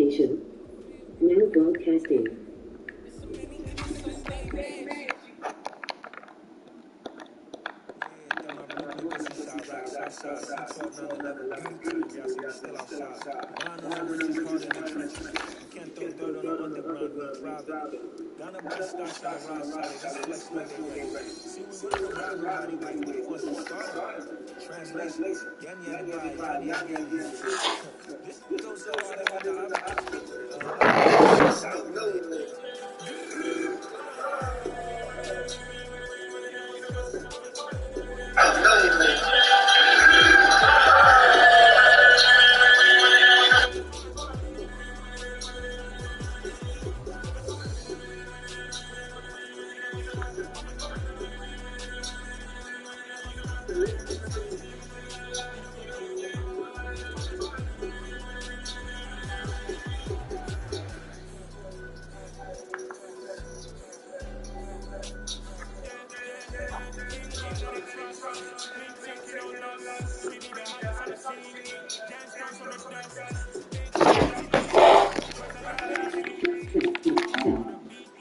station. Now broadcasting.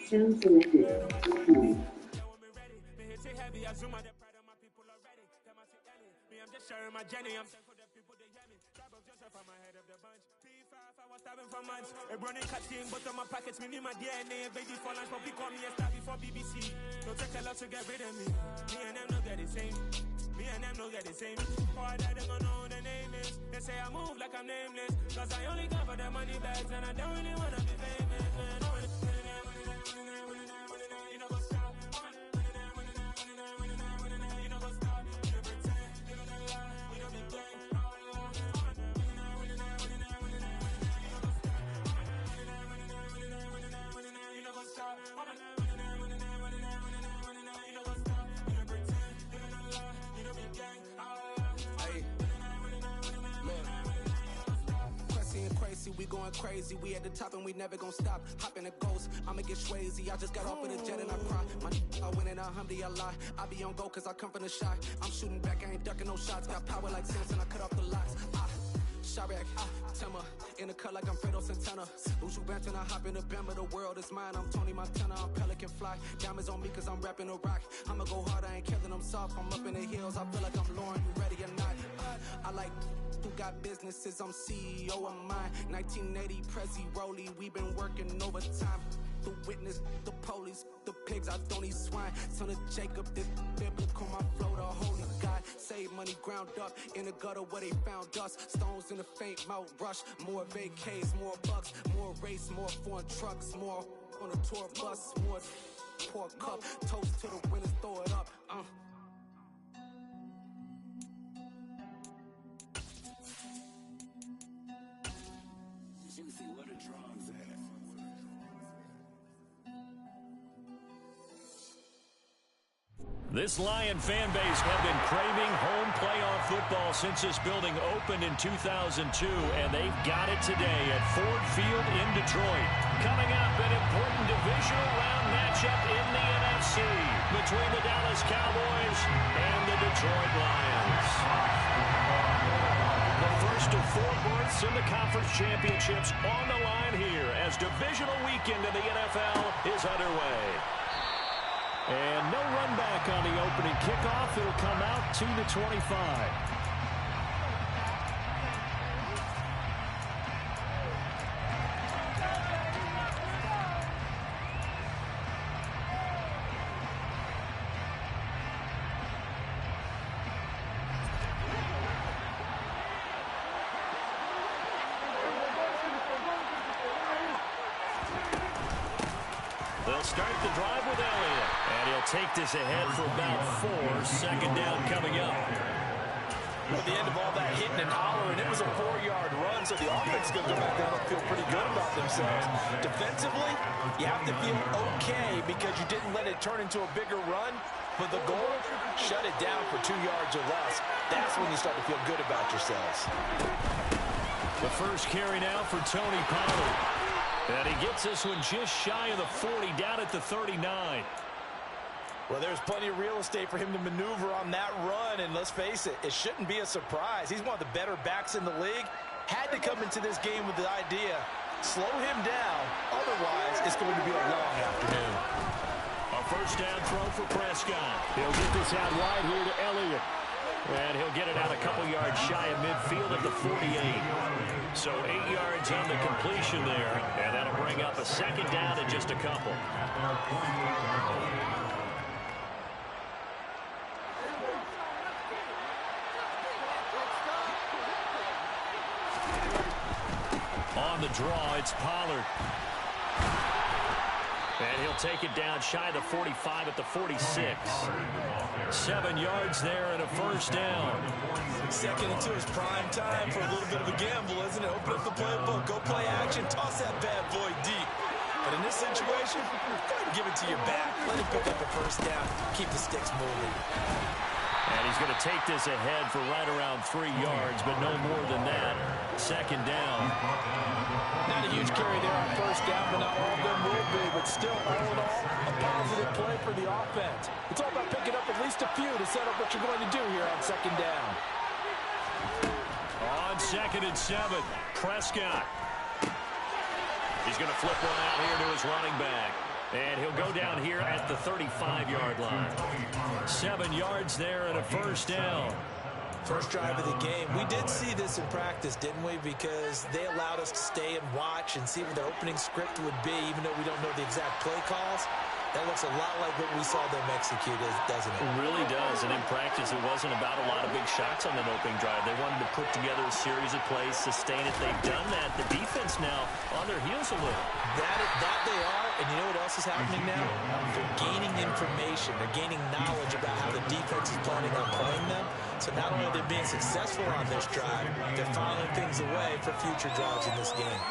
Sound selected. Running cutting, but on my pockets, me need my DNA. Baby for lunch, but call me a star before BBC. Don't take a lot to get rid of me. Me and them no get the same. Me and them no get the same. Before I die, they gonna know who the name is. They say I move like I'm nameless. Cause I only come for the money bags, and I don't really wanna be famous. You know what's up? You know what's up? You don't pretend. You don't lie. We don't be gang. We going crazy, we at the top and we never gonna stop. Hop in a ghost, I'ma get swayzy. I just got off of the jet and I cry. I win in a Humvee, I lie. I be on go cause I come from the shot. I'm shooting back, I ain't ducking no shots. Got power like Samson, I cut off the locks. Chirac, Timmer, in the cut like I'm Fredo Santana. Uju Banton, I hop in the Bama, the world is mine. I'm Tony Montana, I'm Pelican Fly. Diamonds on me cause I'm rapping a rock. I'ma go hard, I ain't killing them soft. I'm up in the hills, I feel like I'm Lauren, you ready or not? I like who got businesses, I'm CEO of mine. 1980 Prezi Rolly, we been working overtime. The witness, the police, the pigs, I don't eat swine. Son of Jacob, this biblical, my flow, the holy God. Save money ground up in the gutter where they found us. Stones in the faint mouth rush. More vacays, more bucks, more race, more foreign trucks, more on a tour bus, more pour cup. Toast to the winners, throw it up. This Lion fan base have been craving home playoff football since this building opened in 2002, and they've got it today at Ford Field in Detroit. Coming up, an important divisional round matchup in the NFC between the Dallas Cowboys and the Detroit Lions. The first of 4 berths in the conference championships on the line here as divisional weekend in the NFL is underway. And no run back on the opening kickoff. It'll come out to the 25. They'll start the drive with Elliott. And he'll take this ahead for about 4. Second down coming up. At the end of all that hitting and hollering, it was a 4-yard run, so the offense is going to go back there and feel pretty good about themselves. Defensively, you have to feel okay because you didn't let it turn into a bigger run. But the goal, shut it down for 2 yards or less. That's when you start to feel good about yourselves. The first carry now for Tony Pollard. And he gets this one just shy of the 40, down at the 39. Well, there's plenty of real estate for him to maneuver on that run, and let's face it, it shouldn't be a surprise. He's one of the better backs in the league. Had to come into this game with the idea, slow him down. Otherwise, it's going to be a long afternoon. A first down throw for Prescott. He'll get this out wide here to Elliott. And he'll get it out a couple yards shy of midfield at the 48. So 8 yards on the completion there. And that'll bring up a second down and just a couple. On the draw, it's Pollard. And he'll take it down shy of the 45 at the 46. 7 yards there and a first down. 2nd and 2 is prime time for a little bit of a gamble, isn't it? Open up the playbook, go play action, toss that bad boy deep. But in this situation, go ahead and give it to your back. Let him pick up a first down. Keep the sticks moving. And he's going to take this ahead for right around 3 yards, but no more than that. Second down. Not a huge carry there on first down, but not all of them will be. But still, all in all, a positive play for the offense. It's all about picking up at least a few to set up what you're going to do here on second down. On 2nd and 7, Prescott. He's going to flip one out here to his running back. And he'll go down here at the 35-yard line. 7 yards there and a first down. First drive of the game. We did see this in practice, didn't we? Because they allowed us to stay and watch and see what their opening script would be, even though we don't know the exact play calls. That looks a lot like what we saw them execute, doesn't it? It really does. And in practice, it wasn't about a lot of big shots on that opening drive. They wanted to put together a series of plays, sustain it. They've done that. The defense now on their heels a little. That they are. And you know what else is happening now? They're gaining information. They're gaining knowledge about how the defense is planning on playing them. So not only are they being successful on this drive, they're filing things away for future drives in this game.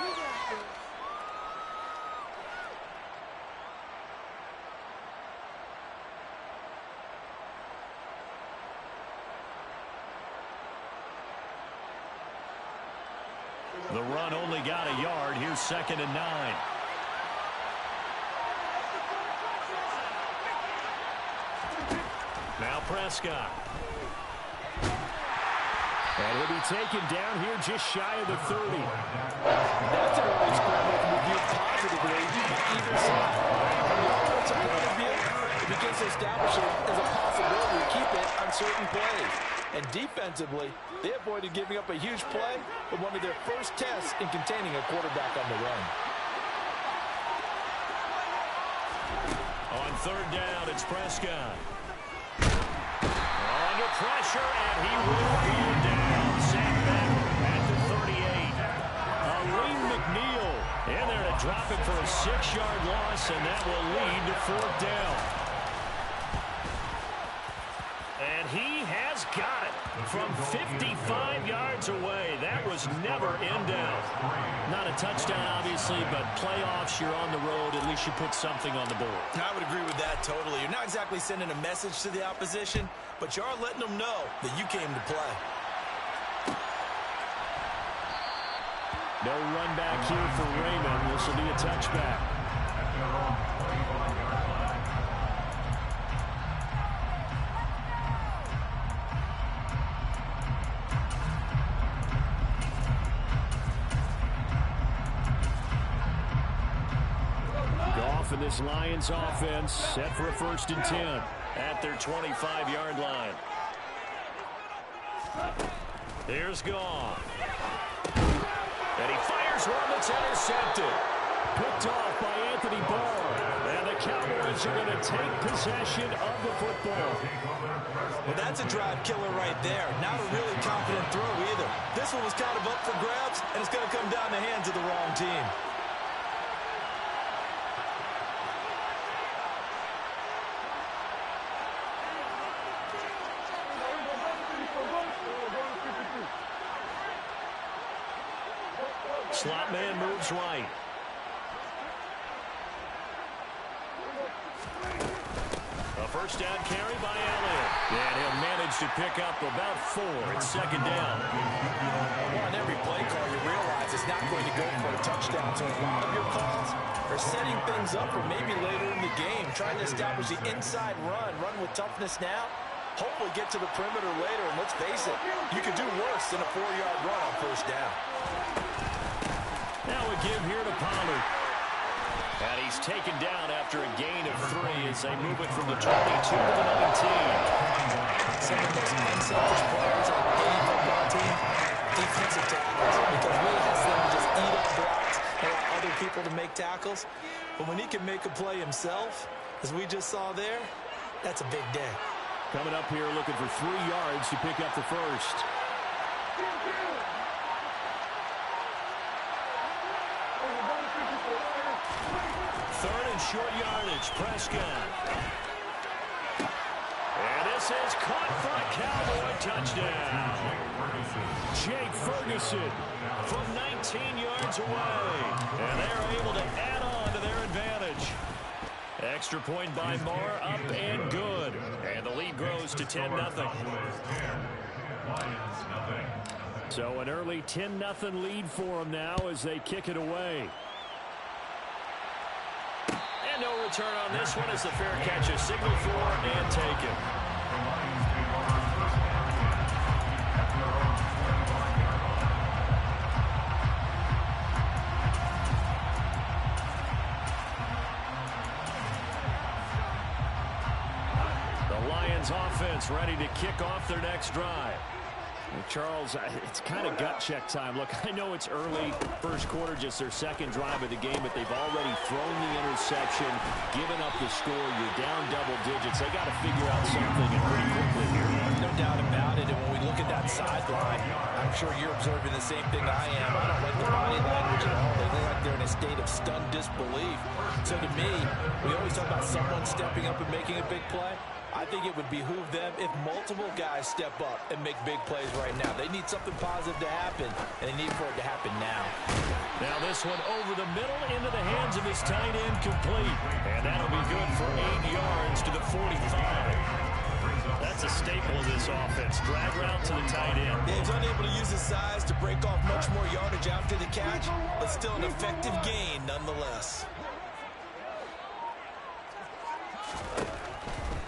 The run only got a yard. Here's 2nd and 9. Now Prescott. And he'll be taken down here just shy of the 30. That's an early scramble to review positively by either side. From the offensive point of view, it begins to establish it as a possibility to keep it on certain plays. And defensively, they avoided giving up a huge play with one of their first tests in containing a quarterback on the run. On 3rd down, it's Prescott. Under pressure, and he will be down. Sam Beck at the 38. Aleem McNeil in there to drop it for a 6-yard loss, and that will lead to 4th down. And he has got it from 55 yards away. That was never in doubt. Not a touchdown, obviously, but playoffs, you're on the road. At least you put something on the board. I would agree with that totally. You're not exactly sending a message to the opposition, but you are letting them know that you came to play. No run back here for Raymond. This will be a touchback. Goff and this Lions offense set for a 1st and 10 at their 25-yard line. Here's Goff. And he fires one that's intercepted. Picked off by Anthony Barr. And the Cowboys are going to take possession of the football. Well, that's a drive killer right there. Not a really confident throw either. This one was kind of up for grabs, and it's going to come down the hands of the wrong team. Slot man moves right. A first down carry by Elliott. And he'll manage to pick up about 4. It's 2nd down. On every play call, you realize it's not going to go for a touchdown. So a lot of your calls are setting things up for maybe later in the game, trying to establish the inside run with toughness now. Hopefully get to the perimeter later. And let's face it, you could do worse than a 4-yard run on first down. Now a give here to And he's taken down after a gain of 3 as they move it from the 22 to the 19. Some of the most unselfish players on any football team, defensive tackles, because really has them to just eat up blocks and allow other people to make tackles. But when he can make a play himself, as we just saw there, that's a big day. Coming up here looking for 3 yards to pick up the first. Third and short yardage, Prescott. And this is caught for a Cowboy touchdown. Jake Ferguson from 19 yards away. And they're able to add on to their advantage. Extra point by Moore, up and good. And the lead grows to 10-0. So an early 10-0 lead for them now as they kick it away. And no return on this one as the fair catch is signaled for and taken. The Lions offense ready to kick off their next drive. Charles, it's kind of gut check time. Look, I know it's early, first quarter, just their second drive of the game, but they've already thrown the interception, given up the score. You're down double digits. They got to figure out something and pretty quickly here. No doubt about it. And when we look at that sideline, I'm sure you're observing the same thing I am. I don't like the body language at all. They look like they're in a state of stunned disbelief. So to me, we always talk about someone stepping up and making a big play. I think it would behoove them if multiple guys step up and make big plays right now. They need something positive to happen, and they need for it to happen now. Now this one over the middle into the hands of his tight end, complete. And that'll be good for 8 yards to the 45. That's a staple of this offense. Drag route to the tight end. Yeah, he's unable to use his size to break off much more yardage after the catch, but still an effective gain nonetheless.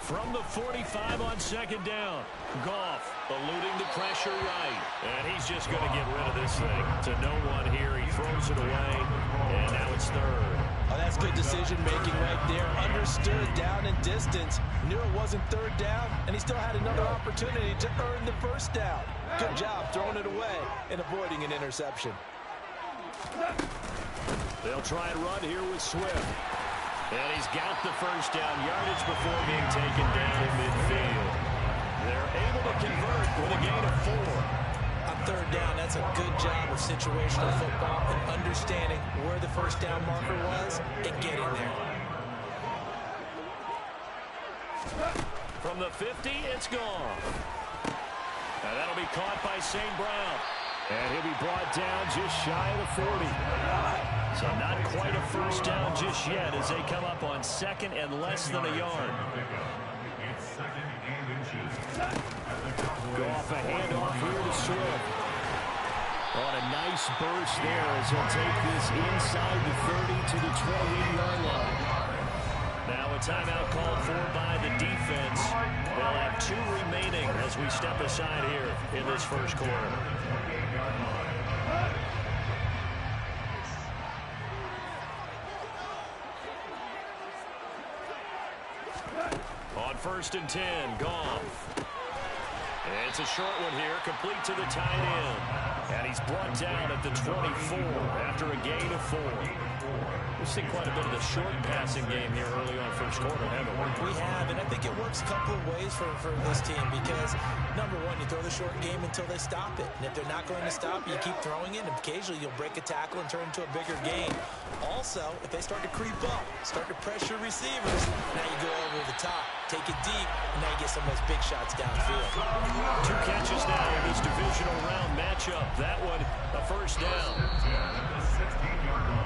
From the 45 on second down. Goff eluding the pressure right. And he's just going to get rid of this thing to no one here. He throws it away, and now it's third. Oh, that's good decision-making right there. Understood down and distance. Knew it wasn't third down, and he still had another opportunity to earn the first down. Good job throwing it away and avoiding an interception. They'll try and run here with Swift. And he's got the first down yardage before being taken down in midfield. They're able to convert with a gain of 4. On third down, that's a good job of situational football and understanding where the first down marker was and getting there. From the 50, it's gone. And that'll be caught by St. Brown. And he'll be brought down just shy of the 40. So not quite a first down just yet as they come up on second and less than a yard. Go off a handoff here to Swift. On a nice burst there as he'll take this inside the 30 to the 20-yard line. Now a timeout called for by the defense. They'll have 2 remaining as we step aside here in this first quarter. On first and 10, Goff. It's a short one here, complete to the tight end. And he's brought down at the 24 after a gain of 4. We've seen quite a bit of the short passing game here early on first quarter, haven't we? We have, and I think it works a couple of ways for this team because, number one, you throw the short game until they stop it. And if they're not going to stop it, you keep throwing it, and occasionally you'll break a tackle and turn into a bigger gain. Also, if they start to creep up, start to pressure receivers, now you go over the top, take it deep, and now you get some of those big shots downfield. 2 catches now in this divisional round matchup. That one, a first down.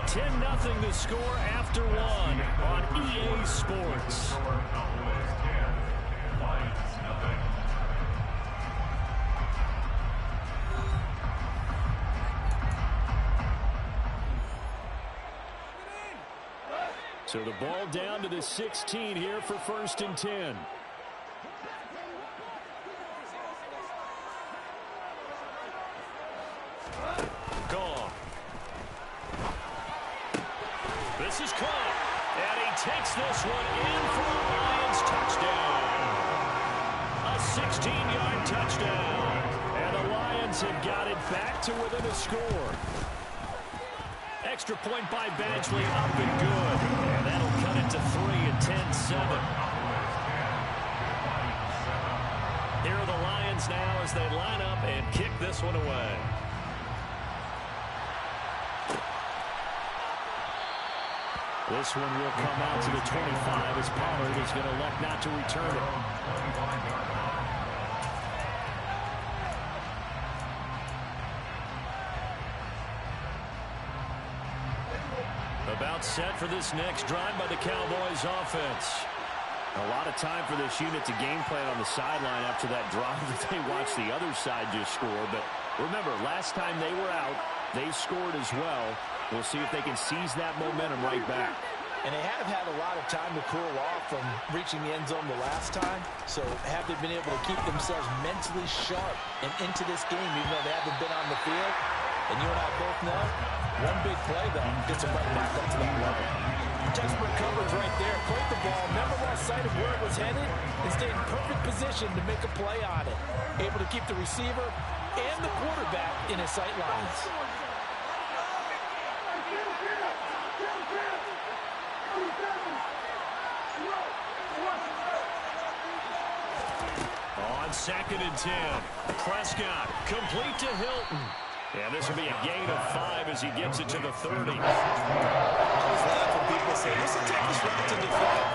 10-0 the score after 1 on EA Sports. So the ball down to the 16 here for first and 10. This is caught. And he takes this one in for a Lions touchdown. A 16-yard touchdown. And the Lions have got it back to within a score. Extra point by Badgley, up and good. And that'll cut it to 3 at 10-7. Here are the Lions now as they line up and kick this one away. This one will come out to the 25 as Pollard is going to elect not to return it. About set for this next drive by the Cowboys offense. A lot of time for this unit to game plan on the sideline after that drive that they watched the other side just score. But remember, last time they were out, they scored as well. We'll see if they can seize that momentum right back. And they have had a lot of time to cool off from reaching the end zone the last time. So have they been able to keep themselves mentally sharp and into this game, even though they haven't been on the field? And you and I both know, one big play, though, gets them right back up to that level. Textbook coverage right there. Played the ball, never lost sight of where it was headed, and stayed in perfect position to make a play on it. Able to keep the receiver and the quarterback in his sight lines. On 2nd and 10, Prescott complete to Hilton. And this will be a gain of 5 as he gets it to the 30. I always laugh when people say, what's the toughest route to defend?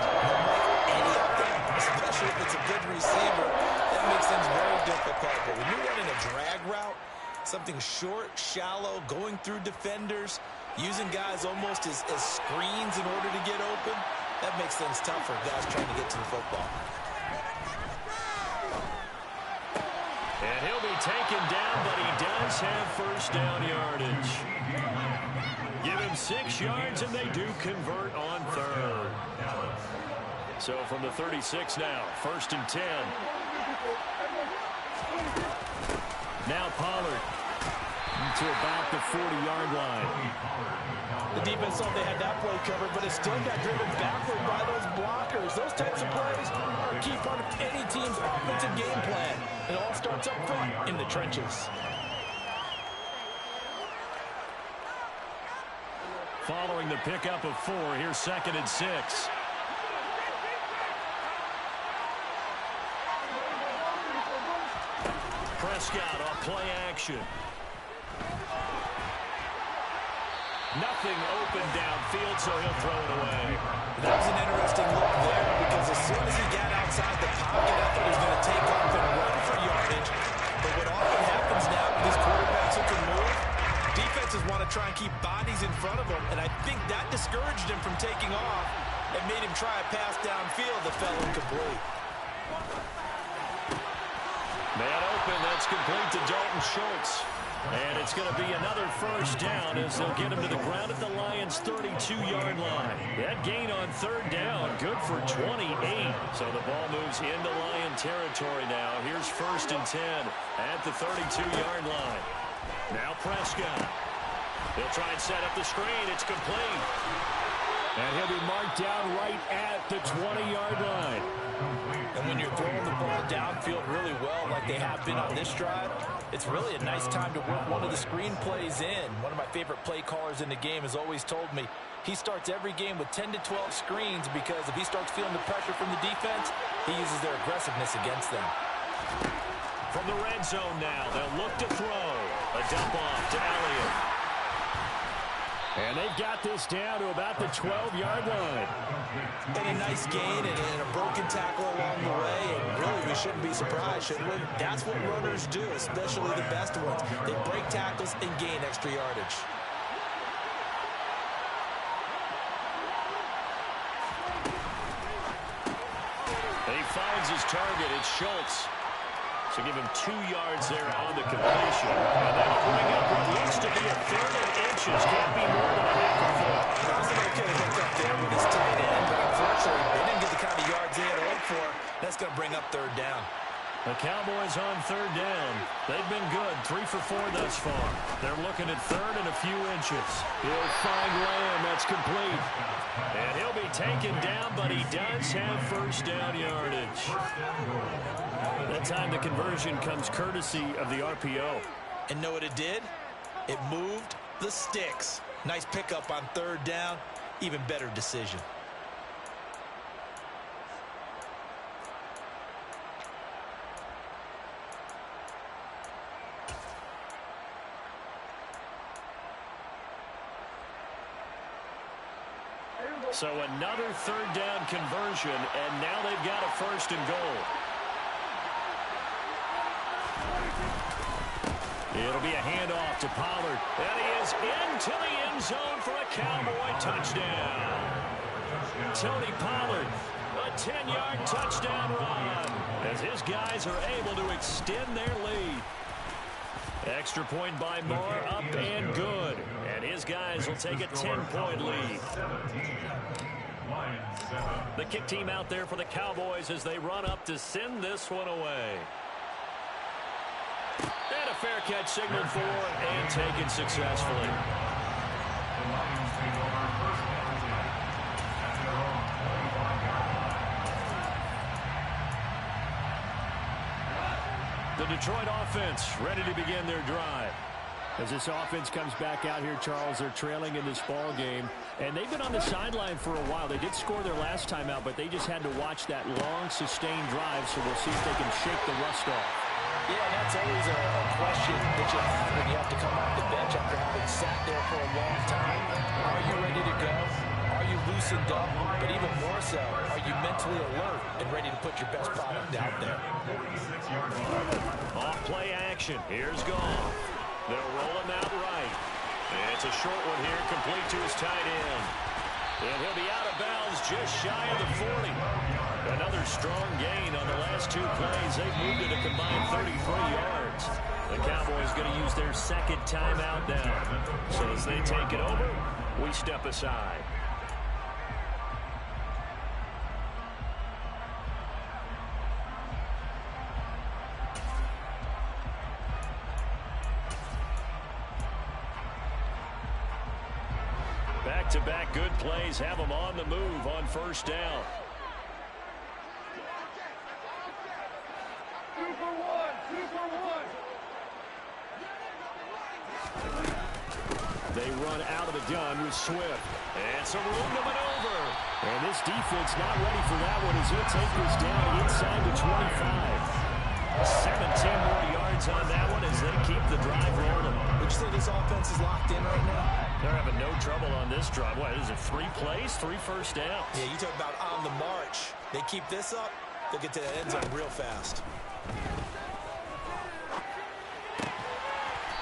Any of them, especially if it's a good receiver, that makes things very difficult. But when you're running a drag route, something short, shallow, going through defenders, using guys almost as screens in order to get open, that makes things tough for guys trying to get to the football. And he'll be taken down, but he does have first down yardage. Give him 6 yards, and they do convert on 3rd. So from the 36 now, 1st and 10. Now Pollard to about the 40-yard line. The defense thought they had that play covered, but it still got driven backward by those blockers. Those types of plays are a key part of any team's offensive game plan. It all starts up front in the trenches. Following the pickup of 4, here's 2nd and 6. Prescott on play action. Nothing open downfield, so he'll throw it away. That was an interesting look there because as soon as he got outside the pocket, I thought he was going to take off and run for yardage. But what often happens now with these quarterbacks who can move, defenses want to try and keep bodies in front of them, and I think that discouraged him from taking off and made him try a pass downfield that fell incomplete. Man open, that's complete to Dalton Schultz. And it's going to be another first down as they'll get him to the ground at the Lions' 32-yard line. That gain on 3rd down, good for 28. So the ball moves into Lion territory now. Here's 1st and 10 at the 32-yard line. Now Prescott. He'll try and set up the screen. It's complete. And he'll be marked down right at the 20-yard line. And when you're throwing the ball downfield really well like they have been on this drive, it's really a nice time to work one of the screen plays in. One of my favorite play callers in the game has always told me he starts every game with 10 to 12 screens because if he starts feeling the pressure from the defense, he uses their aggressiveness against them. From the red zone now, they'll look to throw. A dump off to Elliott. And they've got this down to about the 12-yard line. And a nice gain and a broken tackle along the way. And really, we shouldn't be surprised, should we? That's what runners do, especially the best ones. They break tackles and gain extra yardage. And he finds his target. It's Schultz. So give him 2 yards there on the completion. And that'll bring up what looks to be a 3rd and inches. Can't be more than a half a foot. That was an okay hook up there with his tight end, but unfortunately, they didn't get the kind of yards they had to look for. That's going to bring up 3rd down. A Cowboys on third down. They've been good, 3 for 4 thus far. They're looking at third and a few inches. He'll find Lamb. That's complete. And he'll be taken down, but he does have first down yardage. That time the conversion comes courtesy of the RPO. And know what it did? It moved the sticks. Nice pickup on third down. Even better decision. So another third down conversion, and now they've got a first and goal. It'll be a handoff to Pollard. And he is into the end zone for a Cowboy touchdown. Tony Pollard, a 10-yard touchdown run, as his guys are able to extend their lead. Extra point by Moore, up and good. And his guys will take a 10-point lead. The kick team out there for the Cowboys as they run up to send this one away. And a fair catch signaled for and taken successfully. The Detroit offense ready to begin their drive. As this offense comes back out here, Charles, they're trailing in this ball game. And they've been on the sideline for a while. They did score their last time out, but they just had to watch that long, sustained drive, so we'll see if they can shake the rust off. Yeah, that's always a question that you have when you have to come off the bench after having sat there for a long time. Are you ready to go? Are you loosened up? But even more so, are you mentally alert and ready to put your best product out there? Off play action. Here's Goff. They'll roll him out right. And it's a short one here, complete to his tight end. And he'll be out of bounds just shy of the 40. Another strong gain on the last 2 plays. They've moved it a combined 33 yards. The Cowboys going to use their second timeout now. So as they take it over, we step aside. Back-to-back good plays have them on the move on first down. They run out of the gun with Swift. And some room to maneuver. And this defense not ready for that one as he'll take this down inside the 25. 17 more yards on that one as they keep the drive rolling. Would you say this offense is locked in right now? They're having no trouble on this drive. What is it, 3 plays, 3 first downs? Yeah, you talk about on the march. They keep this up, they'll get to the end zone real fast.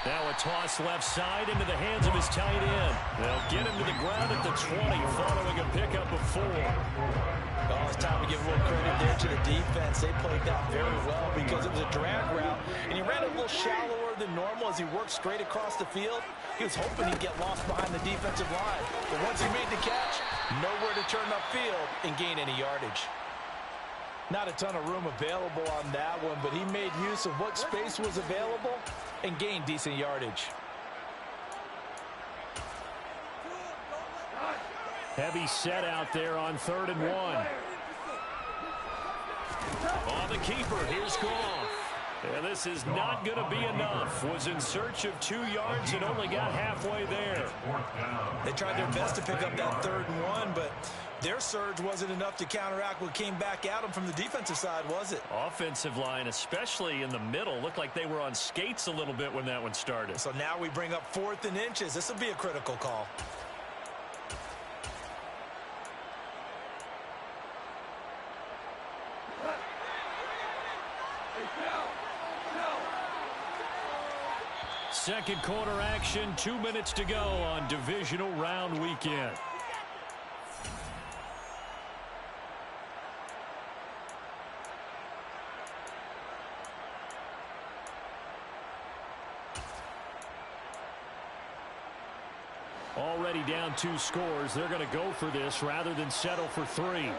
Now a toss left side into the hands of his tight end. They'll get him to the ground at the 20 following a pickup of 4. Well, it's time to give a little credit there to the defense. They played that very well because it was a drag route, and he ran a little shallower than normal as he worked straight across the field. He was hoping he'd get lost behind the defensive line, but once he made the catch, nowhere to turn upfield and gain any yardage. Not a ton of room available on that one, but he made use of what space was available and gained decent yardage. Heavy set out there on 3rd and 1. On the keeper, here's Goff. And this is not going to be enough. Was in search of 2 yards and only got halfway there. They tried their best to pick up that 3rd and 1, but their surge wasn't enough to counteract what came back at them from the defensive side, was it? Offensive line, especially in the middle, looked like they were on skates a little bit when that one started. So now we bring up 4th and inches. This will be a critical call. Second quarter action, 2 minutes to go on divisional round weekend. Already down 2 scores. They're going to go for this rather than settle for 3.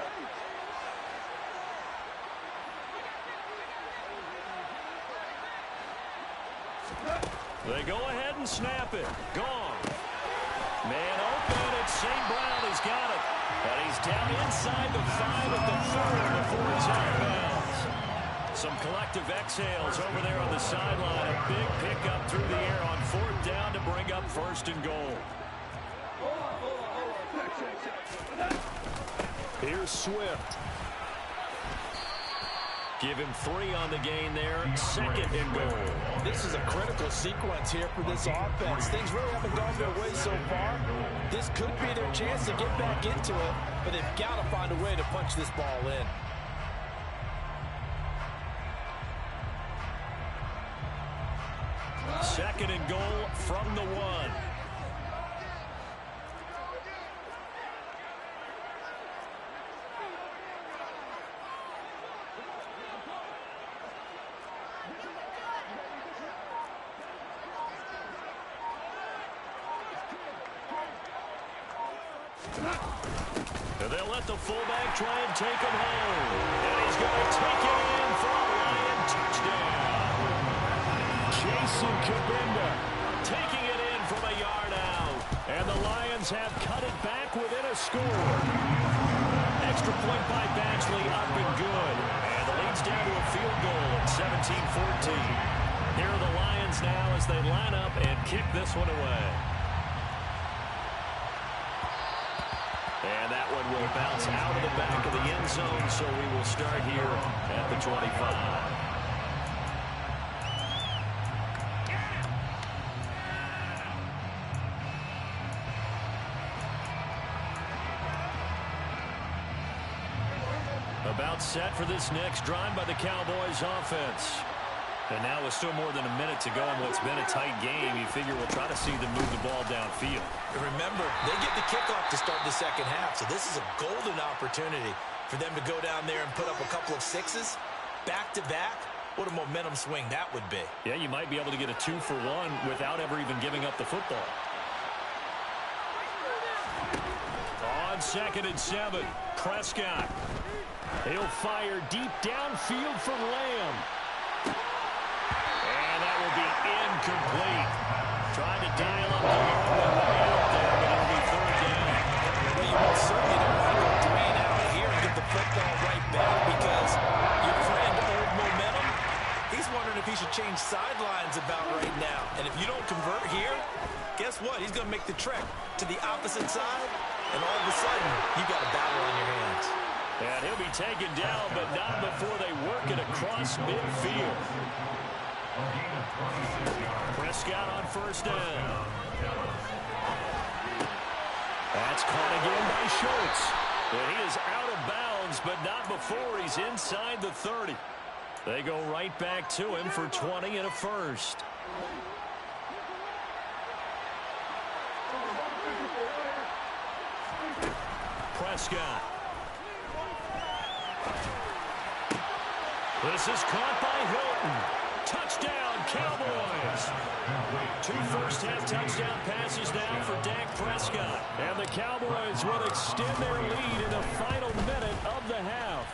They go ahead and snap it. Gone. Man open. It's St. Brown. He's got it. And he's down inside the 5 at the 30 before he's out of bounds. Some collective exhales over there on the sideline. A big pickup through the air on 4th down to bring up 1st and goal. Here's Swift. Give him 3 on the gain there. 2nd and goal. This is a critical sequence here for this offense. Things really haven't gone their way so far. This could be their chance to get back into it, but they've got to find a way to punch this ball in. Second and goal from the 1. And they'll let the fullback try and take him home. And he's going to take it in for a Lion touchdown. Jason Cabinda taking it in from a yard out. And the Lions have cut it back within a score. Extra point by Batchley, up and good. And the lead's down to a field goal at 17-14. Here are the Lions now as they line up and kick this one away. And that one will bounce out of the back of the end zone, so we will start here at the 25. About set for this next drive by the Cowboys offense. And now with still more than a minute to go in what's been a tight game, you figure we'll try to see them move the ball downfield. And remember, they get the kickoff to start the second half, so this is a golden opportunity for them to go down there and put up a couple of 6s back-to-back. What a momentum swing that would be. Yeah, you might be able to get a 2-for-1 without ever even giving up the football. On 2nd and 7, Prescott. He'll fire deep downfield for Lamb. And that will be incomplete. Trying to dial up the ball there, but it'll be 3rd down. Well, you most certainly don't want to go 3 and out here and get the football right back because your friend, old momentum, he's wondering if he should change sidelines about right now. And if you don't convert here, guess what? He's going to make the trek to the opposite side, and all of a sudden, you've got a battle on your hands. And he'll be taken down, but not before they work it across midfield. Prescott on 1st down. That's caught again by Schultz. And he is out of bounds, but not before he's inside the 30. They go right back to him for 20 and a 1st. Prescott. This is caught by Hilton. Touchdown, Cowboys. 2 first-half touchdown passes now for Dak Prescott. And the Cowboys will extend their lead in the final minute of the half.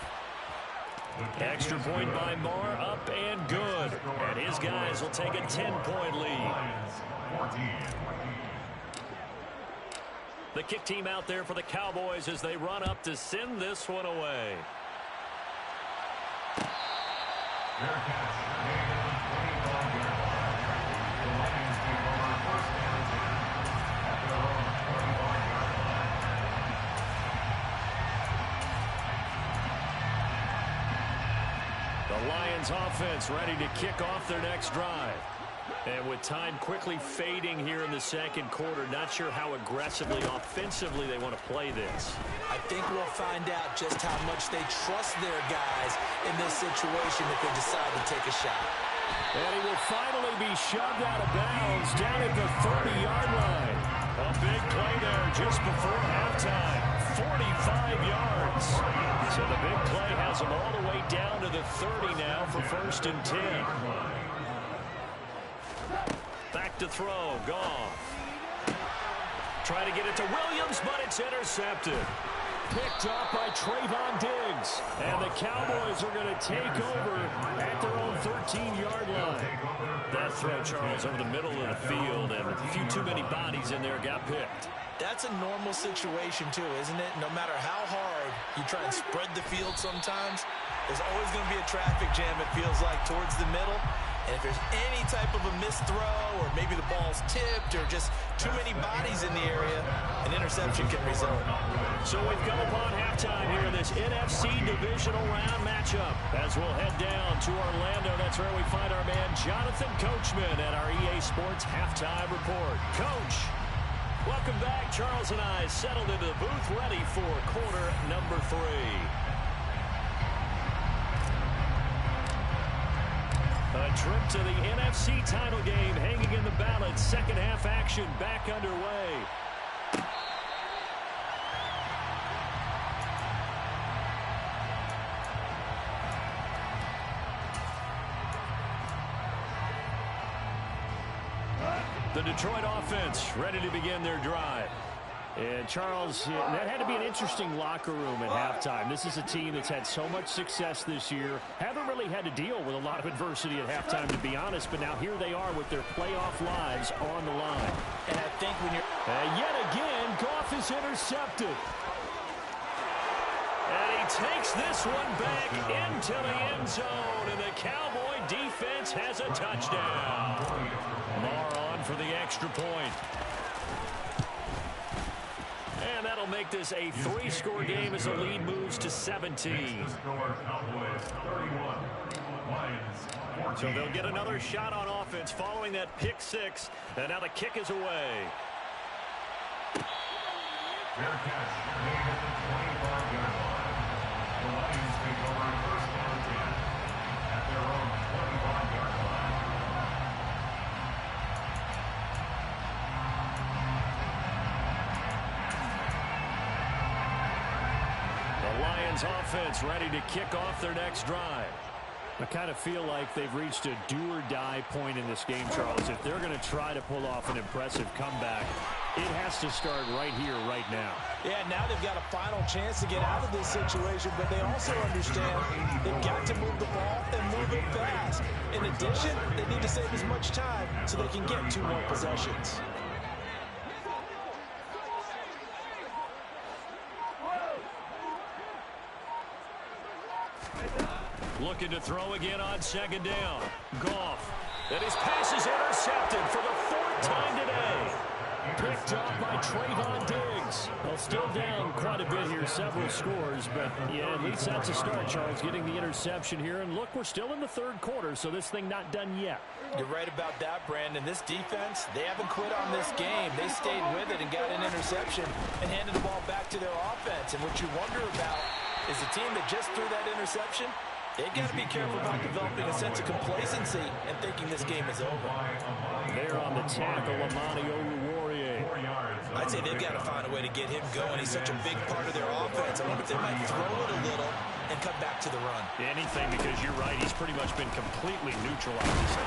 Extra point by Marr, up and good. And his guys will take a 10-point lead. The kick team out there for the Cowboys as they run up to send this one away. The Lions offense ready to kick off their next drive. And with time quickly fading here in the second quarter, not sure how aggressively, offensively they want to play this. I think we'll find out just how much they trust their guys in this situation if they decide to take a shot. And he will finally be shoved out of bounds down at the 30-yard line. A big play there just before halftime. 45 yards. So the big play has him all the way down to the 30 now for 1st and 10. Back to throw. Goff. Trying to get it to Williams, but it's intercepted. Picked off by Trayvon Diggs. And the Cowboys are going to take over at their own 13-yard line. That throw, Charles, over the middle of the field, and a few too many bodies in there got picked. That's a normal situation, too, isn't it? No matter how hard you try and spread the field sometimes, there's always going to be a traffic jam, it feels like, towards the middle. And if there's any type of a missed throw, or maybe the ball's tipped, or just too many bodies in the area, an interception can result. So we've come upon halftime here in this NFC Divisional Round matchup. As we'll head down to Orlando, that's where we find our man Jonathan Coachman at our EA Sports Halftime Report. Coach, welcome back. Charles and I settled into the booth, ready for quarter number 3. A trip to the NFC title game hanging in the balance. Second half action back underway. The Detroit offense ready to begin their drive. And, Charles, that had to be an interesting locker room at halftime. This is a team that's had so much success this year. Haven't really had to deal with a lot of adversity at halftime, to be honest. But now here they are with their playoff lives on the line. And I think when you're... yet again, Goff is intercepted. And he takes this one back into the end zone. And the Cowboy defense has a touchdown. Marr on for the extra point. And that'll make this a 3-score game as the lead moves to 17. So they'll get another shot on offense following that pick 6. And now the kick is away. Fair catch made at the 25-yard line. The Lions take over first and 10 at their own 25-yard line. The Lions offense ready to kick off their next drive. I kind of feel like they've reached a do-or-die point in this game, Charles. If they're going to try to pull off an impressive comeback, it has to start right here, right now. Yeah, now they've got a final chance to get out of this situation, but they also understand they've got to move the ball and move it fast. In addition, they need to save as much time so they can get 2 more possessions. Looking to throw again on second down. Goff. And his pass is intercepted for the 4th time today. Picked off by Trayvon Diggs. Well, still down quite a bit here, several scores, but yeah, at least that's a start, Charles, getting the interception here. And look, we're still in the 3rd quarter, so this thing not done yet. You're right about that, Brandon. This defense, they haven't quit on this game. They stayed with it and got an interception and handed the ball back to their offense. And what you wonder about is the team that just threw that interception, they've got to be careful about developing a sense of complacency and thinking this game is over. There on the tackle, Amani Oruwariye. I'd say they've got to find a way to get him going. He's such a big part of their offense. I wonder if they might throw it a little and come back to the run. Anything, because you're right. He's pretty much been completely neutralized.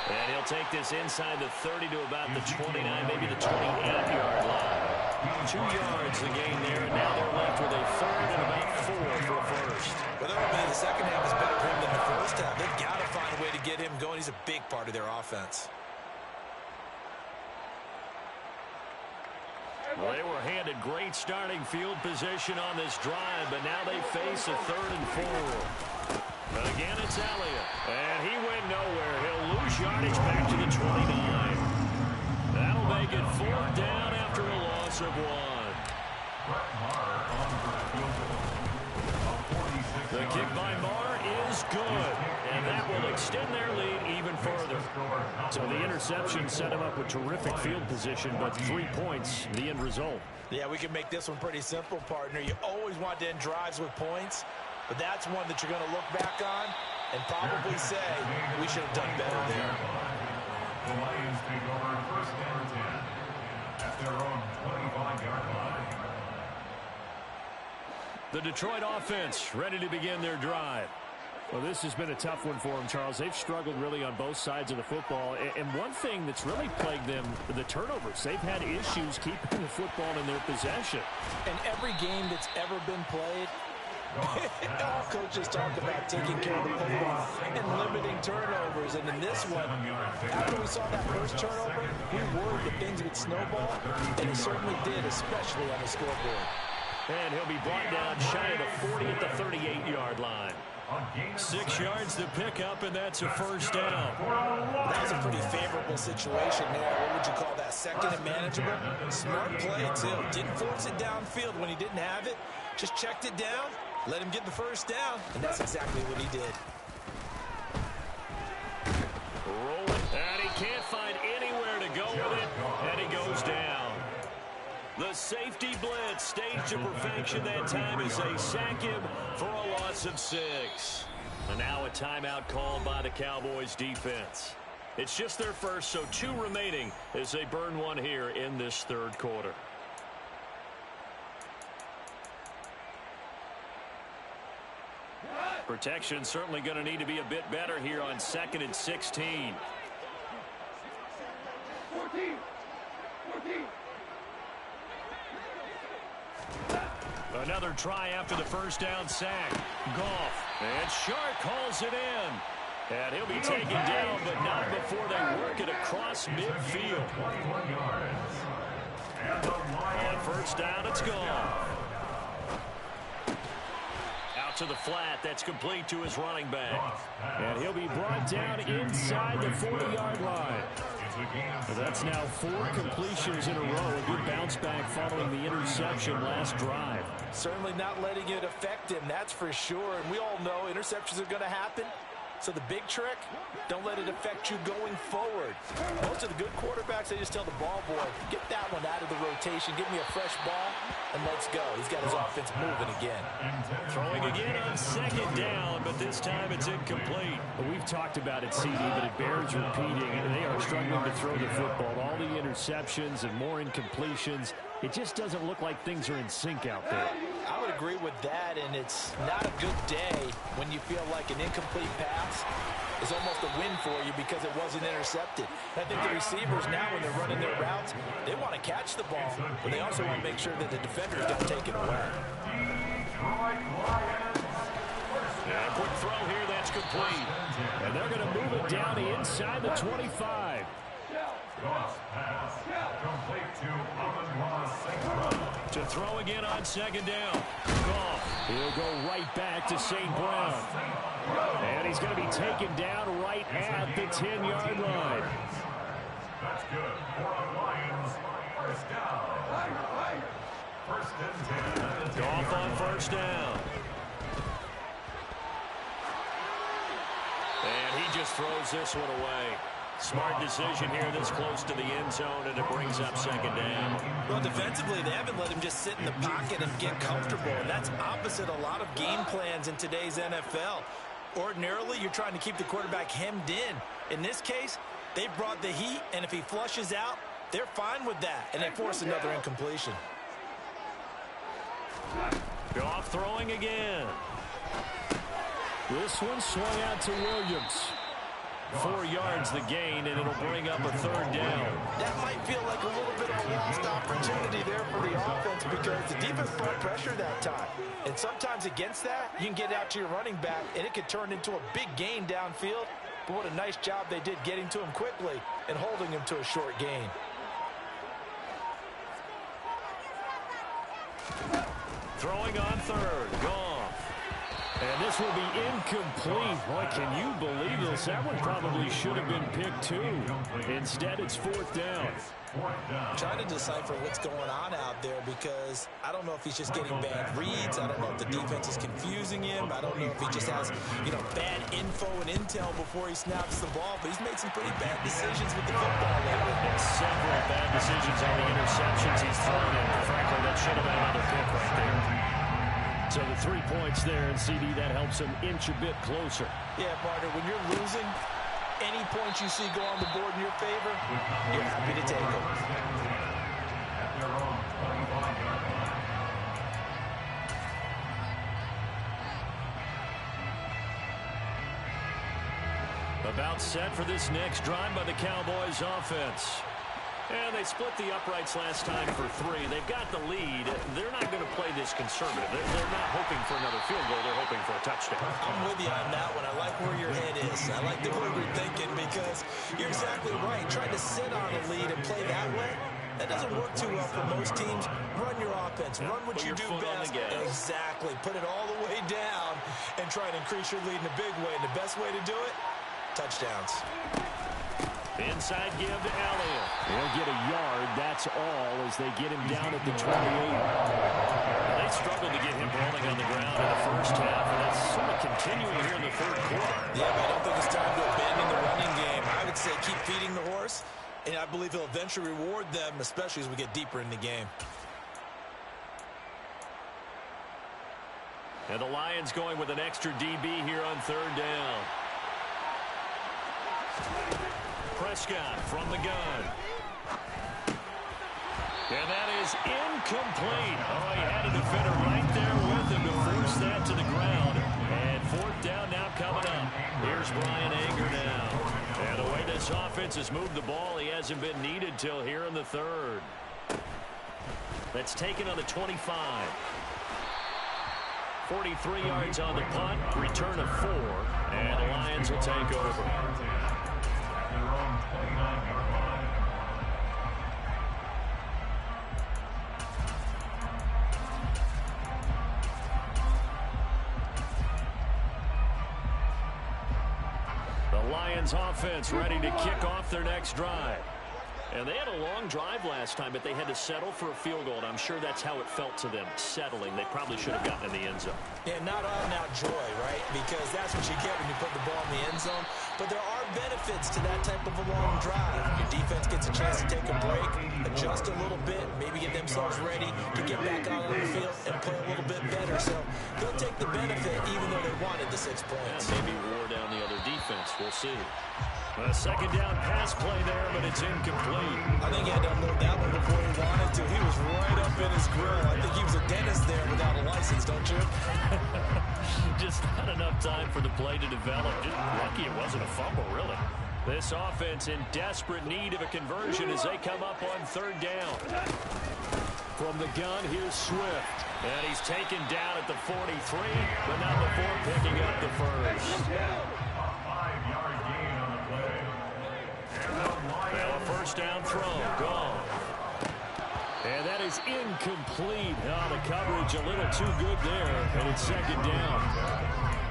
And he'll take this inside the 30 to about the 29, maybe the 28-yard line. 2 yards the gain there, and now they're left with a 3rd and about 4 for a first. Well, they're hoping the second half is better for him than the first half. They've got to find a way to get him going. He's a big part of their offense. Well, they were handed great starting field position on this drive, but now they face a 3rd and 4. Again, it's Elliott, and he went nowhere. He'll lose yardage back to the 29. That'll make it 4th down after a loss of 1. The kick by Marr is good, and that will extend their lead even further. So the interception set him up with terrific field position, but 3 points, the end result. Yeah, we can make this one pretty simple, partner. You always want to end drives with points, but that's one that you're going to look back on and probably say, we should have done better there. The Lions take over first and 10 at their own 25-yard line. The Detroit offense ready to begin their drive. Well, this has been a tough one for them, Charles. They've struggled really on both sides of the football. And one thing that's really plagued them, the turnovers. They've had issues keeping the football in their possession. And every game that's ever been played, all coaches talk about taking care of the football and limiting turnovers. And in this one, after we saw that first turnover, we worried that things would snowball, and it certainly did, especially on the scoreboard. And he'll be brought down shy of the 40 at the 38-yard line. 6 yards to pick up, and that's a first down. That was a pretty favorable situation there. What would you call that? Second and manageable? Smart play, too. Didn't force it downfield when he didn't have it. Just checked it down, let him get the first down, and that's exactly what he did. Rolling, and he can't find anywhere to go with it, and he goes down. The safety blitz staged to perfection that time as they sack him for a loss of 6. And now a timeout called by the Cowboys defense. It's just their first, so 2 remaining as they burn one here in this third quarter. Protection certainly going to need to be a bit better here on 2nd and 16. 14. Another try after the first down sack. Goff. And Shark calls it in. And he'll be taken down, but not before they work it across midfield. On first down, it's Goff. Out to the flat. That's complete to his running back. And he'll be brought down inside the 40-yard line. That's now 4 completions in a row. A good bounce back following the interception last drive. Certainly not letting it affect him, that's for sure. And we all know interceptions are going to happen. So the big trick, don't let it affect you going forward. Most of the good quarterbacks, they just tell the ball boy, get that one out of the rotation, give me a fresh ball, and let's go. He's got his offense moving again. Throwing again on 2nd down, but this time it's incomplete. Well, we've talked about it, CD, but it bears repeating. They are struggling to throw the football. All the interceptions and more incompletions. It just doesn't look like things are in sync out there. I would agree with that, and it's not a good day when you feel like an incomplete pass is almost a win for you because it wasn't intercepted. And I think the receivers now, when they're running their routes, they want to catch the ball, but they also want to make sure that the defenders don't take it away. Yeah, quick throw here, that's complete. And they're going to move it down inside the 25. To throw again on 2nd down. Goff. He'll go right back to St. Brown. And he's going to be taken down right at the 10-yard line. That's good for the Lions. First down. First and 10. Goff on first down. And he just throws this one away. Smart decision here this close to the end zone, and it brings up 2nd down. Well, defensively, they haven't let him just sit in the pocket and get comfortable, and that's opposite a lot of game plans in today's NFL. Ordinarily, you're trying to keep the quarterback hemmed in. In this case, they brought the heat, and if he flushes out, they're fine with that, and they force another incompletion. Goff throwing again. This one swung out to Williams. 4 yards the gain, and it'll bring up a 3rd down. That might feel like a little bit of a lost opportunity there for the offense because the defense brought pressure that time. And sometimes against that, you can get out to your running back, and it could turn into a big gain downfield. But what a nice job they did getting to him quickly and holding him to a short gain. Throwing on 3rd. Goff. And this will be incomplete. Boy, can you believe this? That one probably should have been picked too. Instead, it's 4th down. I'm trying to decipher what's going on out there because I don't know if he's just getting bad reads. I don't know if the defense is confusing him. I don't know if he just has, bad info and intel before he snaps the ball. But he's made some pretty bad decisions with the football lately. And several bad decisions on the interceptions he's thrown in. Frankly, that should have been another pick right there. So the 3 points there, and CD, that helps him inch a bit closer. Yeah, partner, when you're losing, any points you see go on the board in your favor, you're happy to take them. At their own 25-yard line. About set for this next drive by the Cowboys offense. And they split the uprights last time for 3. They've got the lead. They're not going to play this conservative. They're not hoping for another field goal. They're hoping for a touchdown. I'm with you on that one. I like where your head is. I like the way you're thinking because you're exactly right. Trying to sit on a lead and play that way, that doesn't work too well for most teams. Run your offense. Run what you do best. Exactly. Put it all the way down and try and increase your lead in a big way. And the best way to do it, touchdowns. Inside give to Elliott. He'll get a yard, that's all, as they get him down at the 28. They struggled to get him rolling on the ground in the first half, and that's sort of continuing here in the third quarter. Yeah, but I don't think it's time to abandon the running game. I would say keep feeding the horse, and I believe he'll eventually reward them, especially as we get deeper in the game. And the Lions going with an extra DB here on third down. Prescott from the gun. And that is incomplete. Oh, he had a defender right there with him to force that to the ground. And fourth down now coming up. Here's Brian Anger now. And the way this offense has moved the ball, he hasn't been needed till here in the third. That's taken on the 25. 43 yards on the punt, return of 4, and the Lions will take over. The Lions offense ready to kick off their next drive. And they had a long drive last time, but they had to settle for a field goal. And I'm sure that's how it felt to them, settling. They probably should have gotten in the end zone. Yeah, not all-out joy, right? Because that's what you get when you put the ball in the end zone. But there are benefits to that type of a long drive. Your defense gets a chance to take a break, adjust a little bit, maybe get themselves ready to get back out on the field and play a little bit better. So they'll take the benefit even though they wanted the 6 points. Yeah, maybe wore down the other defense. We'll see. A second down pass play there, but it's incomplete. I think he had to unload that one before he wanted to. He was right up in his grill. I think he was a dentist there without a license, don't you? Just not enough time for the play to develop. Just lucky it wasn't a fumble, really. This offense in desperate need of a conversion as they come up on third down. From the gun, here's Swift. And he's taken down at the 43, but not before picking up the first. Now a first down throw, gone. And that is incomplete. Oh, the coverage a little too good there, and it's second down.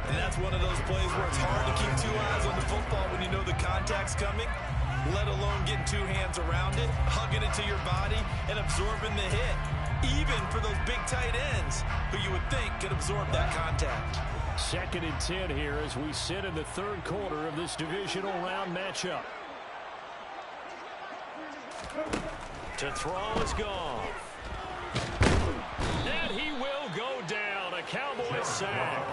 And that's one of those plays where it's hard to keep 2 eyes on the football when you know the contact's coming, let alone getting 2 hands around it, hugging it to your body, and absorbing the hit. Even for those big tight ends who you would think could absorb that contact. Second and 10 here as we sit in the third quarter of this divisional round matchup. To throw is gone. And he will go down. A Cowboys sack.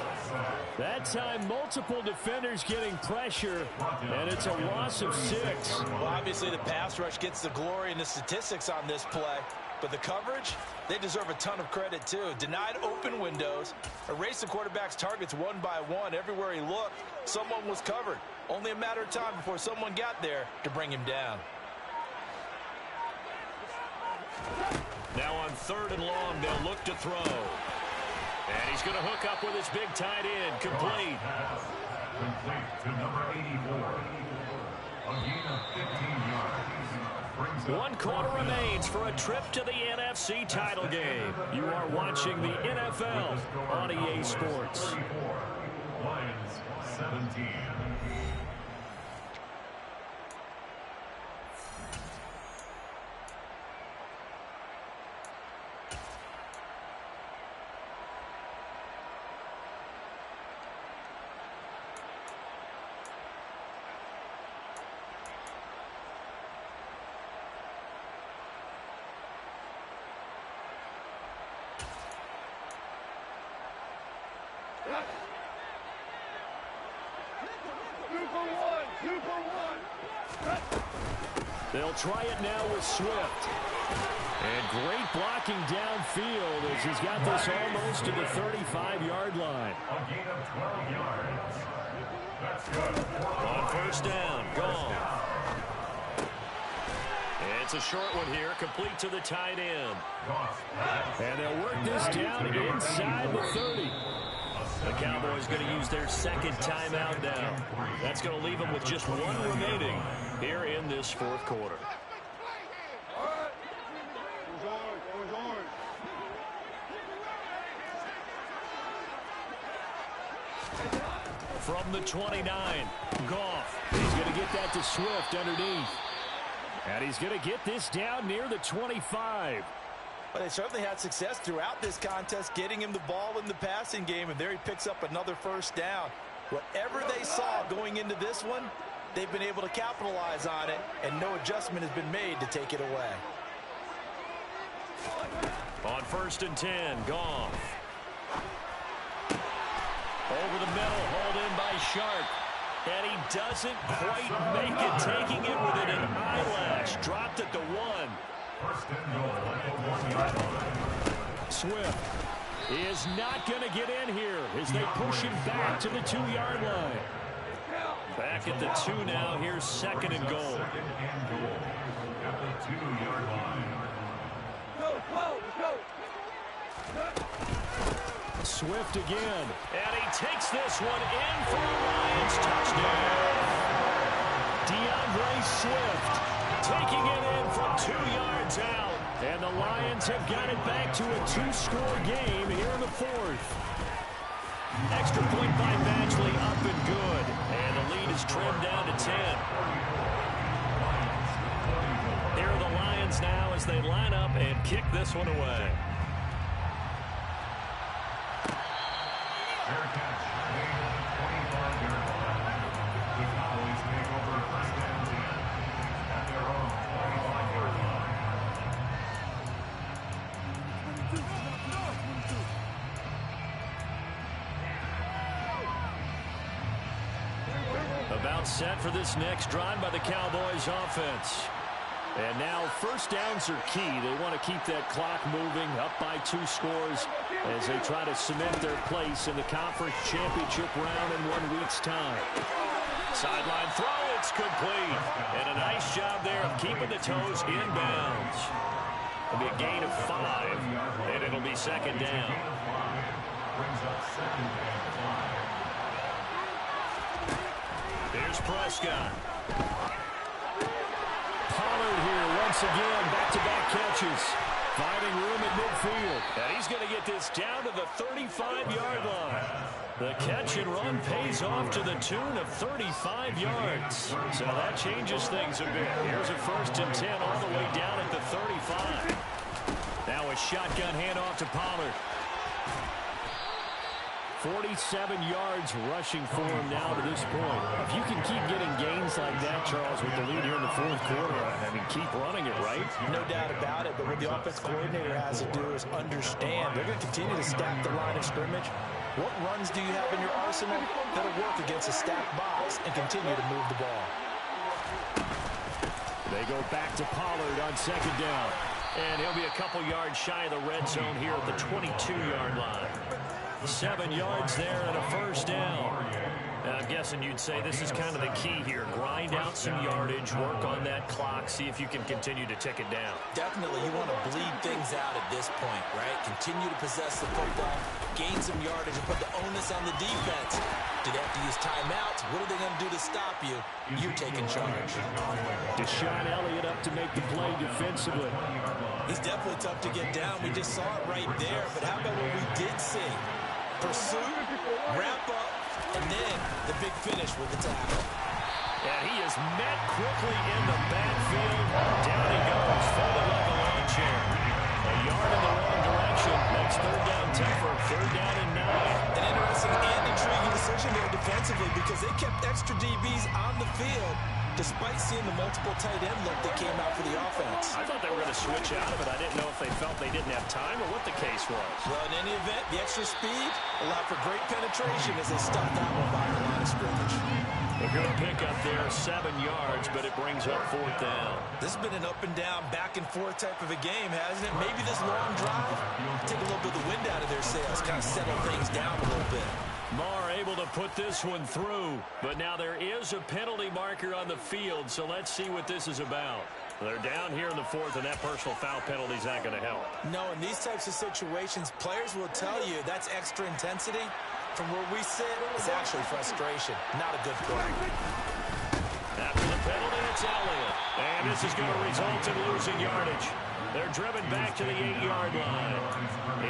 That time, multiple defenders getting pressure, and it's a loss of 6. Well, obviously, the pass rush gets the glory and the statistics on this play. But the coverage, they deserve a ton of credit, too. Denied open windows, erased the quarterback's targets one by one. Everywhere he looked, someone was covered. Only a matter of time before someone got there to bring him down. Now on third and long, they'll look to throw. And he's going to hook up with his big tight end. Complete. Complete to number 84. A gain of 15 yards. 1 quarter remains for a trip to the NFC title game. You are watching the NFL on EA Sports. 34. Lions 17. They'll try it now with Swift. And great blocking downfield as he's got this almost to the 35-yard line. A gain of 12 yards. On first down, gone. It's a short one here, complete to the tight end. And they'll work this down inside the 30. The Cowboys going to use their second timeout now. That's going to leave them with just one remaining here in this fourth quarter. From the 29, Goff. He's going to get that to Swift underneath. And he's going to get this down near the 25. But they certainly had success throughout this contest, getting him the ball in the passing game, and there he picks up another first down. Whatever they saw going into this one, they've been able to capitalize on it, and no adjustment has been made to take it away. On first and 10, Goff. Over the middle, hauled in by Sharp. And he doesn't quite make it, taking it within an eyelash. Dropped at the 1. Swift is not going to get in here as they push him back to the 2-yard line. Back at the 2 now. Here's second and goal. At the 2-yard line. Swift again, and he takes this one in for a Lions touchdown. DeAndre Swift taking it in from 2 yards out, and the Lions have got it back to a 2-score game here in the fourth. Extra point by Badgley, up and good, and the lead is trimmed down to 10. Here are the Lions now as they line up and kick this one away. Fair catch made at the 25-yard line. The Cowboys take over first and 10 at their own 25-yard line. About set for this next drive by the Cowboys offense. And now first downs are key. They want to keep that clock moving, up by 2 scores as they try to cement their place in the conference championship round in 1 week's time. Sideline throw, it's complete. And a nice job there of keeping the toes inbounds. It'll be a gain of 5, and it'll be second down. Brings up second and 5. Here's Prescott. Pollard here once again, back-to-back catches. Finding room at midfield. And he's going to get this down to the 35-yard line. The catch and run pays off to the tune of 35 yards. So that changes things a bit. Here's a first and 10 all the way down at the 35. Now a shotgun handoff to Pollard. 47 yards rushing for him now to this point. If you can keep getting gains like that, Charles, with the lead here in the fourth quarter, I mean, keep running it, right? No doubt about it, but what the offense coordinator has to do is understand they're going to continue to stack the line of scrimmage. What runs do you have in your arsenal that'll work against a stacked box and continue to move the ball? They go back to Pollard on second down. And he'll be a couple yards shy of the red zone here at the 22-yard line. 7 yards there and a first down. I'm guessing you'd say this is kind of the key here. Grind out some yardage, work on that clock, see if you can continue to tick it down. Definitely, you want to bleed things out at this point, right? Continue to possess the football, gain some yardage, and put the onus on the defense. Do they have to use timeouts? What are they going to do to stop you? You're taking charge. Deshaun Elliott up to make the play defensively. He's definitely tough to get down. We just saw it right there. But how about what we did see? Pursuit, wrap up, and then the big finish with the tackle. And he is met quickly in the backfield. Down he goes, folded like a lawn chair. A yard in the wrong direction. Makes third down tougher. Third down and 9. An interesting and intriguing decision there defensively because they kept extra DBs on the field despite seeing the multiple tight end look that came out for the offense. I thought they were going to switch out of it. I didn't know if they felt they didn't have time or what the case was. Well, in any event, the extra speed allowed for great penetration as they stuffed that one by the line of scrimmage. A good pickup there, 7 yards, but it brings up fourth down. This has been an up and down, back and forth type of a game, hasn't it? Maybe this long drive take a little bit of the wind out of their sails, kind of settle things down a little bit. Marr able to put this one through, but now there is a penalty marker on the field, so let's see what this is about. They're down here in the fourth, and that personal foul penalty is not going to help. No, in these types of situations, players will tell you that's extra intensity. From where we sit, it's actually frustration. Not a good play. After the penalty, it's Elliott. And this is going to result in losing yardage. They're driven back to the 8-yard line.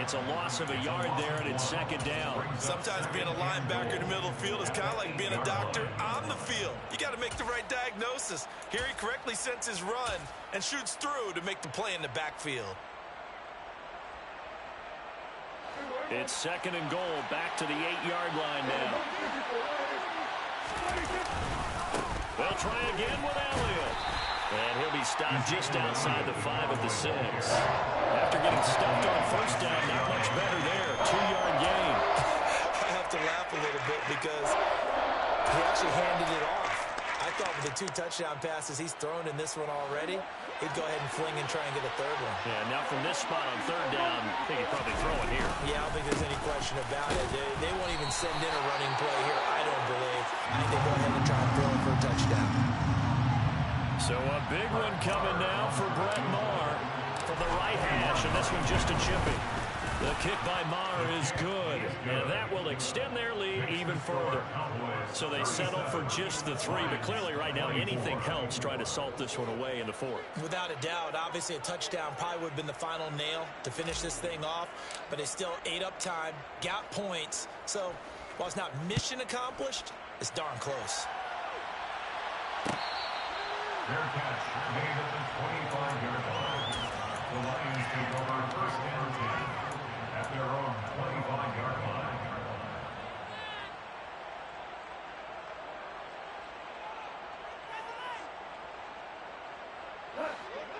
It's a loss of a yard there, and it's second down. Sometimes being a linebacker in the middle of the field is kind of like being a doctor on the field. You got to make the right diagnosis. Here he correctly sets his run and shoots through to make the play in the backfield. It's second and goal, back to the 8-yard line now. They'll try again with Elliott. And he'll be stopped just outside the 5 of the 6. After getting stuffed on first down, not much better there. 2-yard gain. I have to laugh a little bit because he actually handed it off. I thought with the 2 touchdown passes he's thrown in this one already, he'd go ahead and fling and try and get a third one. Yeah, now from this spot on third down, I think he'd probably throw it here. Yeah, I don't think there's any question about it. They won't even send in a running play here, I don't believe. I think they go ahead and try and throw it for a touchdown. So a big one coming now for Brett Maher from the right hash, and this one just a chipping. The kick by Maher is good, and that will extend their lead even further. So they settle for just the 3, but clearly right now anything helps trying to salt this one away in the 4th. Without a doubt, obviously a touchdown probably would have been the final nail to finish this thing off, but it's still ate up time, got points. So while it's not mission accomplished, it's darn close. Fair catch made at the 25-yard line. The Lions take over first and 10 at their own 25-yard line.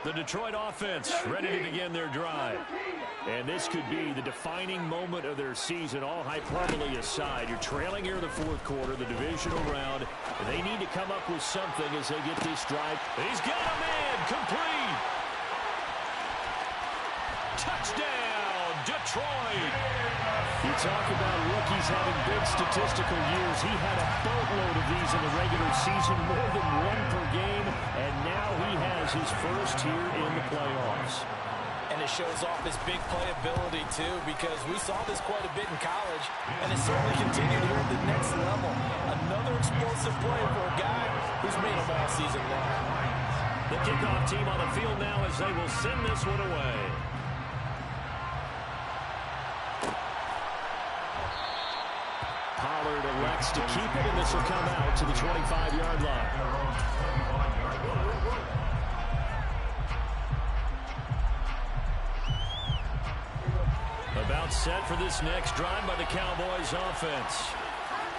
The Detroit offense ready to begin their drive. And this could be the defining moment of their season, all hyperbole aside. You're trailing here in the 4th quarter, the divisional round. They need to come up with something as they get this drive. He's got a man, complete. Touchdown, Detroit. You talk about rookies having big statistical years. He had a boatload of these in the regular season, more than 1 per game, and now he has his first here in the playoffs. And it shows off his big playability, too, because we saw this quite a bit in college, and it certainly continued here at the next level. Another explosive play for a guy who's made them all season long. The kickoff team on the field now as they will send this one away. Pollard elects to keep it, and this will come out to the 25-yard line. About set for this next drive by the Cowboys offense.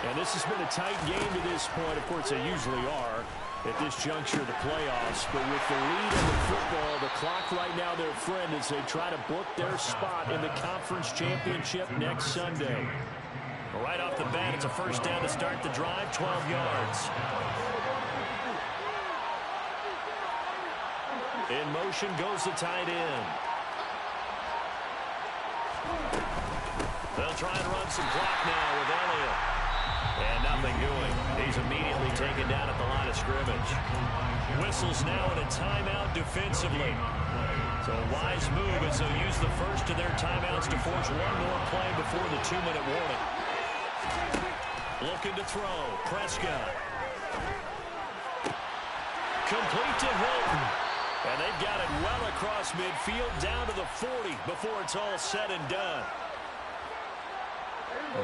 And this has been a tight game to this point. Of course, they usually are at this juncture of the playoffs. But with the lead in the football, the clock right now their friend as they try to book their spot in the conference championship next Sunday. Right off the bat, it's a first down to start the drive, 12 yards. In motion goes the tight end. They'll try and run some clock now with Elliott. And nothing doing. He's immediately taken down at the line of scrimmage. Whistles now in a timeout defensively. So a wise move as they'll use the first of their timeouts to force one more play before the 2-minute warning. Looking to throw. Prescott. Complete to Hilton. And they've got it well across midfield down to the 40 before it's all said and done.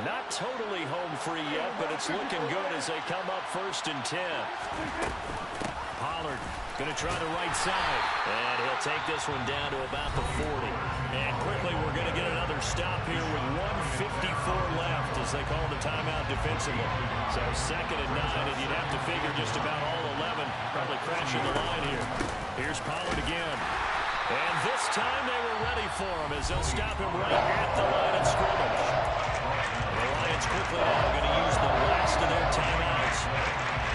Not totally home free yet, but it's looking good as they come up first and 10. Pollard going to try the right side. And he'll take this one down to about the 40. And quickly we're going to get another stop here with 1:54 left as they call the timeout defensively. So second and 9, and you'd have to figure just about all 11 probably crashing the line here. Here's Pollard again. And this time they were ready for him as they'll stop him right at the line of scrimmage. The Lions quickly now going to use the last of their timeouts.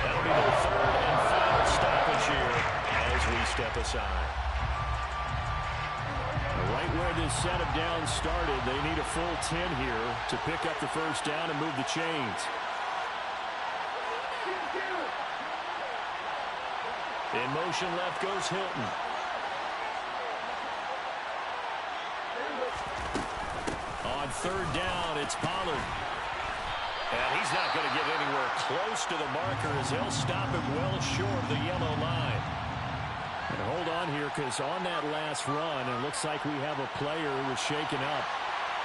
That'll be their third and final stoppage here as we step aside. Right where this set of downs started. They need a full 10 here to pick up the first down and move the chains. In motion left goes Hilton. On third down, it's Pollard. And he's not going to get anywhere close to the marker as they'll stop him well short of the yellow line. And hold on here, because on that last run, it looks like we have a player who was shaken up.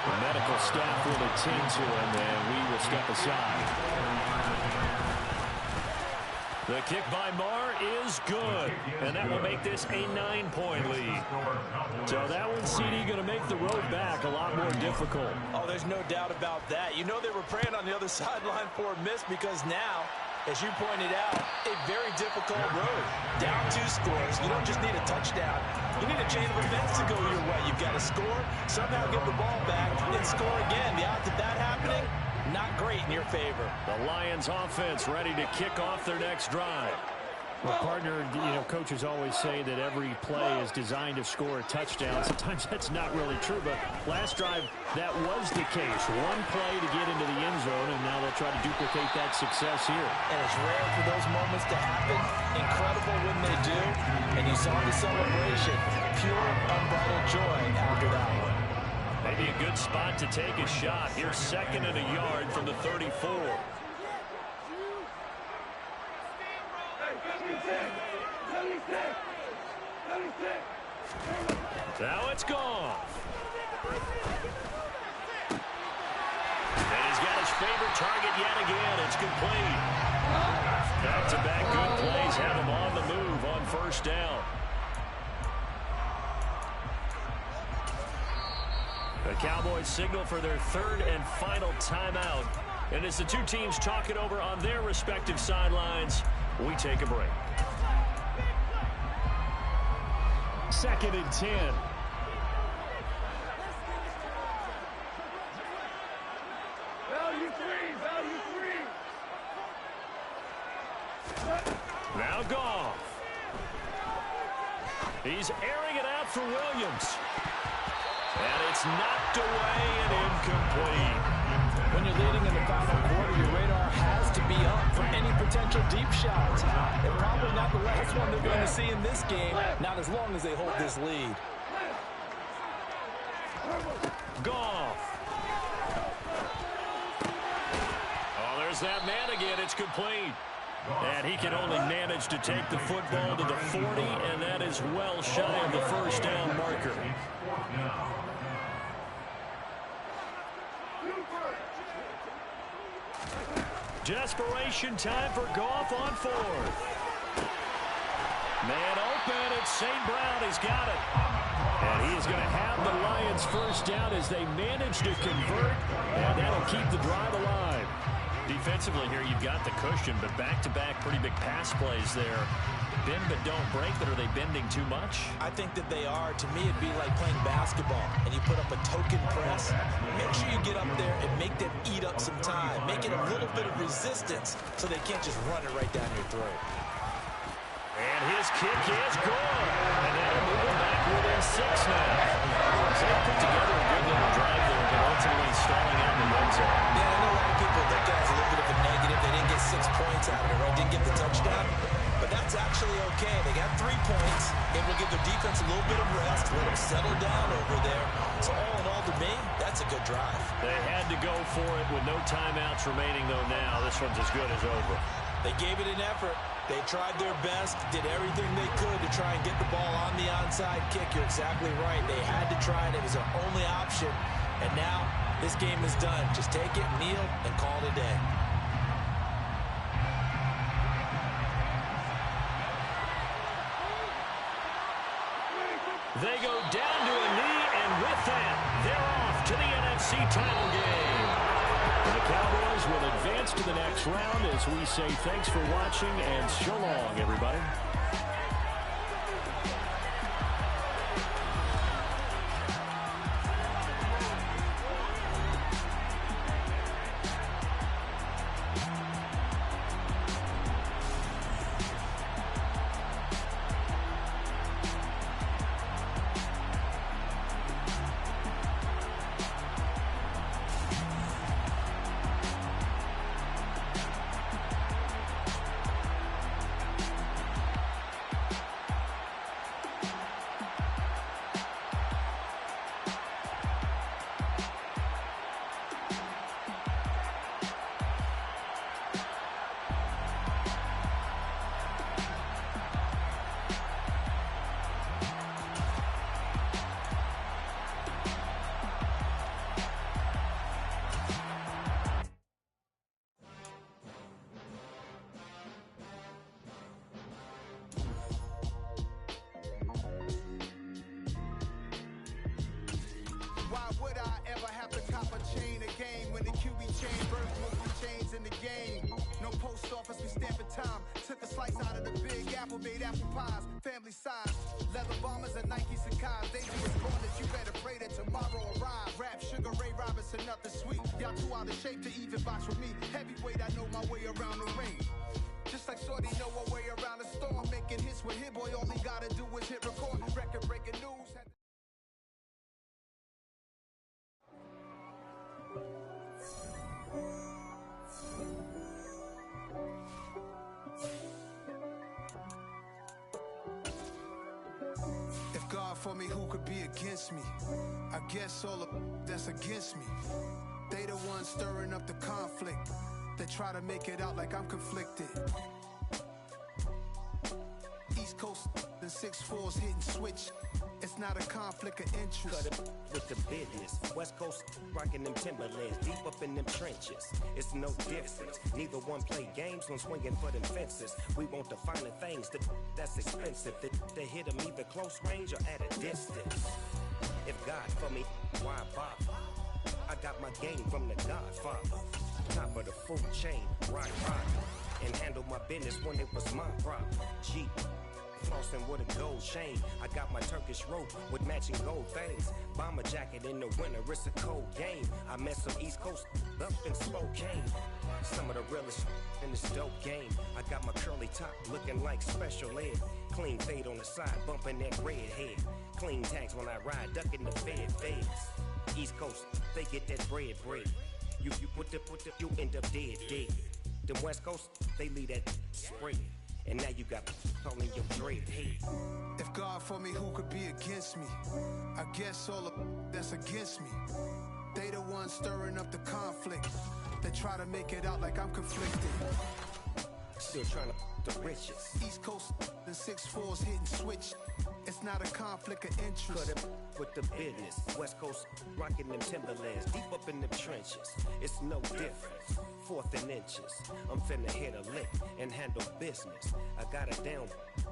The medical staff will attend to him, and we will step aside. The kick by Marr is good, and that will make this a 9-point lead. So that one, CD, going to make the road back a lot more difficult. Oh, there's no doubt about that. You know they were praying on the other sideline for a miss, because now, as you pointed out, a very difficult road. Down 2 scores. You don't just need a touchdown. You need a chain of events to go your way. You've got to score, somehow get the ball back, and score again. The odds of that happening, not great in your favor. The Lions offense ready to kick off their next drive. Well, partner, coaches always say that every play is designed to score a touchdown. Sometimes that's not really true, but last drive, that was the case. One play to get into the end zone, and now they'll try to duplicate that success here. And it's rare for those moments to happen. Incredible when they do. And you saw the celebration. Pure, unbridled joy after that one. Maybe a good spot to take a shot. Here's 2nd and a yard from the 34. Now it's gone. And he's got his favorite target yet again. It's complete. Back-to-back good plays have him on the move on first down. The Cowboys signal for their 3rd and final timeout. And as the two teams talk it over on their respective sidelines, we take a break. 2nd and 10. Value three. Now Goff. He's airing it out for Williams. And it's knocked away and incomplete. When you're leading in the final quarter, your radar has to be up for any potential deep shots. And probably not the last one they're going to see in this game, not as long as they hold this lead. Goff. Oh, there's that man again. It's complete. And he can only manage to take the football to the 40, and that is well shy of the first down marker. Desperation time for Goff on 4th. Man open, it's St. Brown. He's got it. And he is going to have the Lions first down as they manage to convert, and that'll keep the drive alive. Defensively here, you've got the cushion, but back-to-back pretty big pass plays there. Bend but don't break, but are they bending too much? I think that they are. To me, it'd be like playing basketball, and you put up a token press. Make sure you get up there and make them eat up some time. Make it a little bit of resistance so they can't just run it right down your throat. And his kick is good. And that'll move him back within 6 now. So they put together a good little drive there, but ultimately stalling out in the red zone. Yeah, I know a lot of people think that's a little bit of a negative. They didn't get 6 points out of it, right? Didn't get the touchdown. But that's actually okay. They got 3 points. It will give their defense a little bit of rest, let them settle down over there. So all in all, to me, that's a good drive. They had to go for it with no timeouts remaining, though, now. This one's as good as over. They gave it an effort. They tried their best, did everything they could to try and get the ball on the onside kick. You're exactly right. They had to try it. It was their only option. And now this game is done. Just take it, kneel, and call it a day. They go down to a knee, and with that, they're off to the NFC title game. The Cowboys will advance to the next round as we say thanks for watching and so long, everybody. apple pies, family size. Leather bombers and Nike Sacai's. Dangerous corners, you better pray that tomorrow arrive. Rap, Sugar Ray Robinson, nothing sweet. Y'all too out of shape to even box with me. Heavyweight, I know my way around the ring. Just like Shorty know her way around the storm. Making hits with Hit Boy, all he gotta do is hit record. Record breaking news. If God for me, who could be against me? I guess all of that's against me. They the ones stirring up the conflict. They try to make it out like I'm conflicted. East Coast and 6'4's hitting switch. It's not a conflict of interest. Cut it with the business. West Coast rocking them Timberlands, deep up in them trenches. It's no difference. Neither one play games when swinging for them fences. We want the finer things that's expensive. They hit them either close range or at a distance. If God for me, why bother? I got my game from the Godfather. Top of the food chain, rock. And handle my business when it was my problem. Jeep. Flossing with a gold chain. I got my Turkish rope with matching gold things. Bomber jacket in the winter, it's a cold game. I met some East Coast up in Spokane. Some of the realest in this dope game. I got my curly top looking like special ed. Clean fade on the side, bumping that red head. Clean tags when I ride, ducking the feds. East Coast, they get that bread. You put the, you end up dead. Them West Coast, they leave that spread. And now you got calling your dread head. If God for me, who could be against me? I guess all of that's against me. They the ones stirring up the conflict. They try to make it out like I'm conflicted. Still trying to the riches. East Coast and 6'4's hitting switch. It's not a conflict of interest. Cut it with the business. West Coast rocking them Timberlands, deep up in them trenches. It's no difference. 4th and inches. I'm finna hit a lick and handle business. I got her down,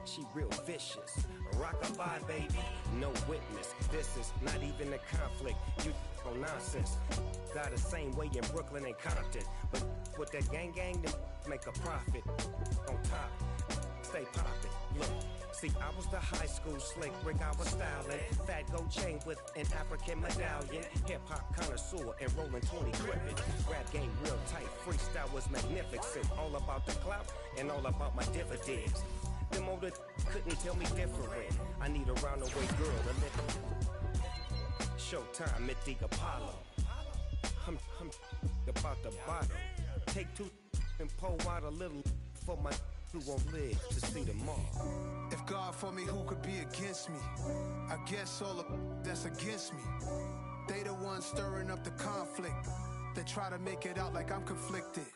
she real vicious. Rockabye, baby, no witness. This is not even a conflict. You on nonsense. Got the same way in Brooklyn and Compton. But with that gang, then make a profit. On top, stay poppin'. Look. See, I was the high school slick Rick, I was styling. Fat gold chain with an African medallion. Hip-hop connoisseur and rolling 20 crippin'. Rap game real tight, freestyle was magnificent. All about the clout and all about my dividends. Them older couldn't tell me different. I need a roundaway girl to live. Showtime at the Apollo. I'm about the bottom. Take 2 and pour out a little for my who won't live to see tomorrow. If God for me, who could be against me? I guess all of that's against me. They the ones stirring up the conflict. They try to make it out like I'm conflicted.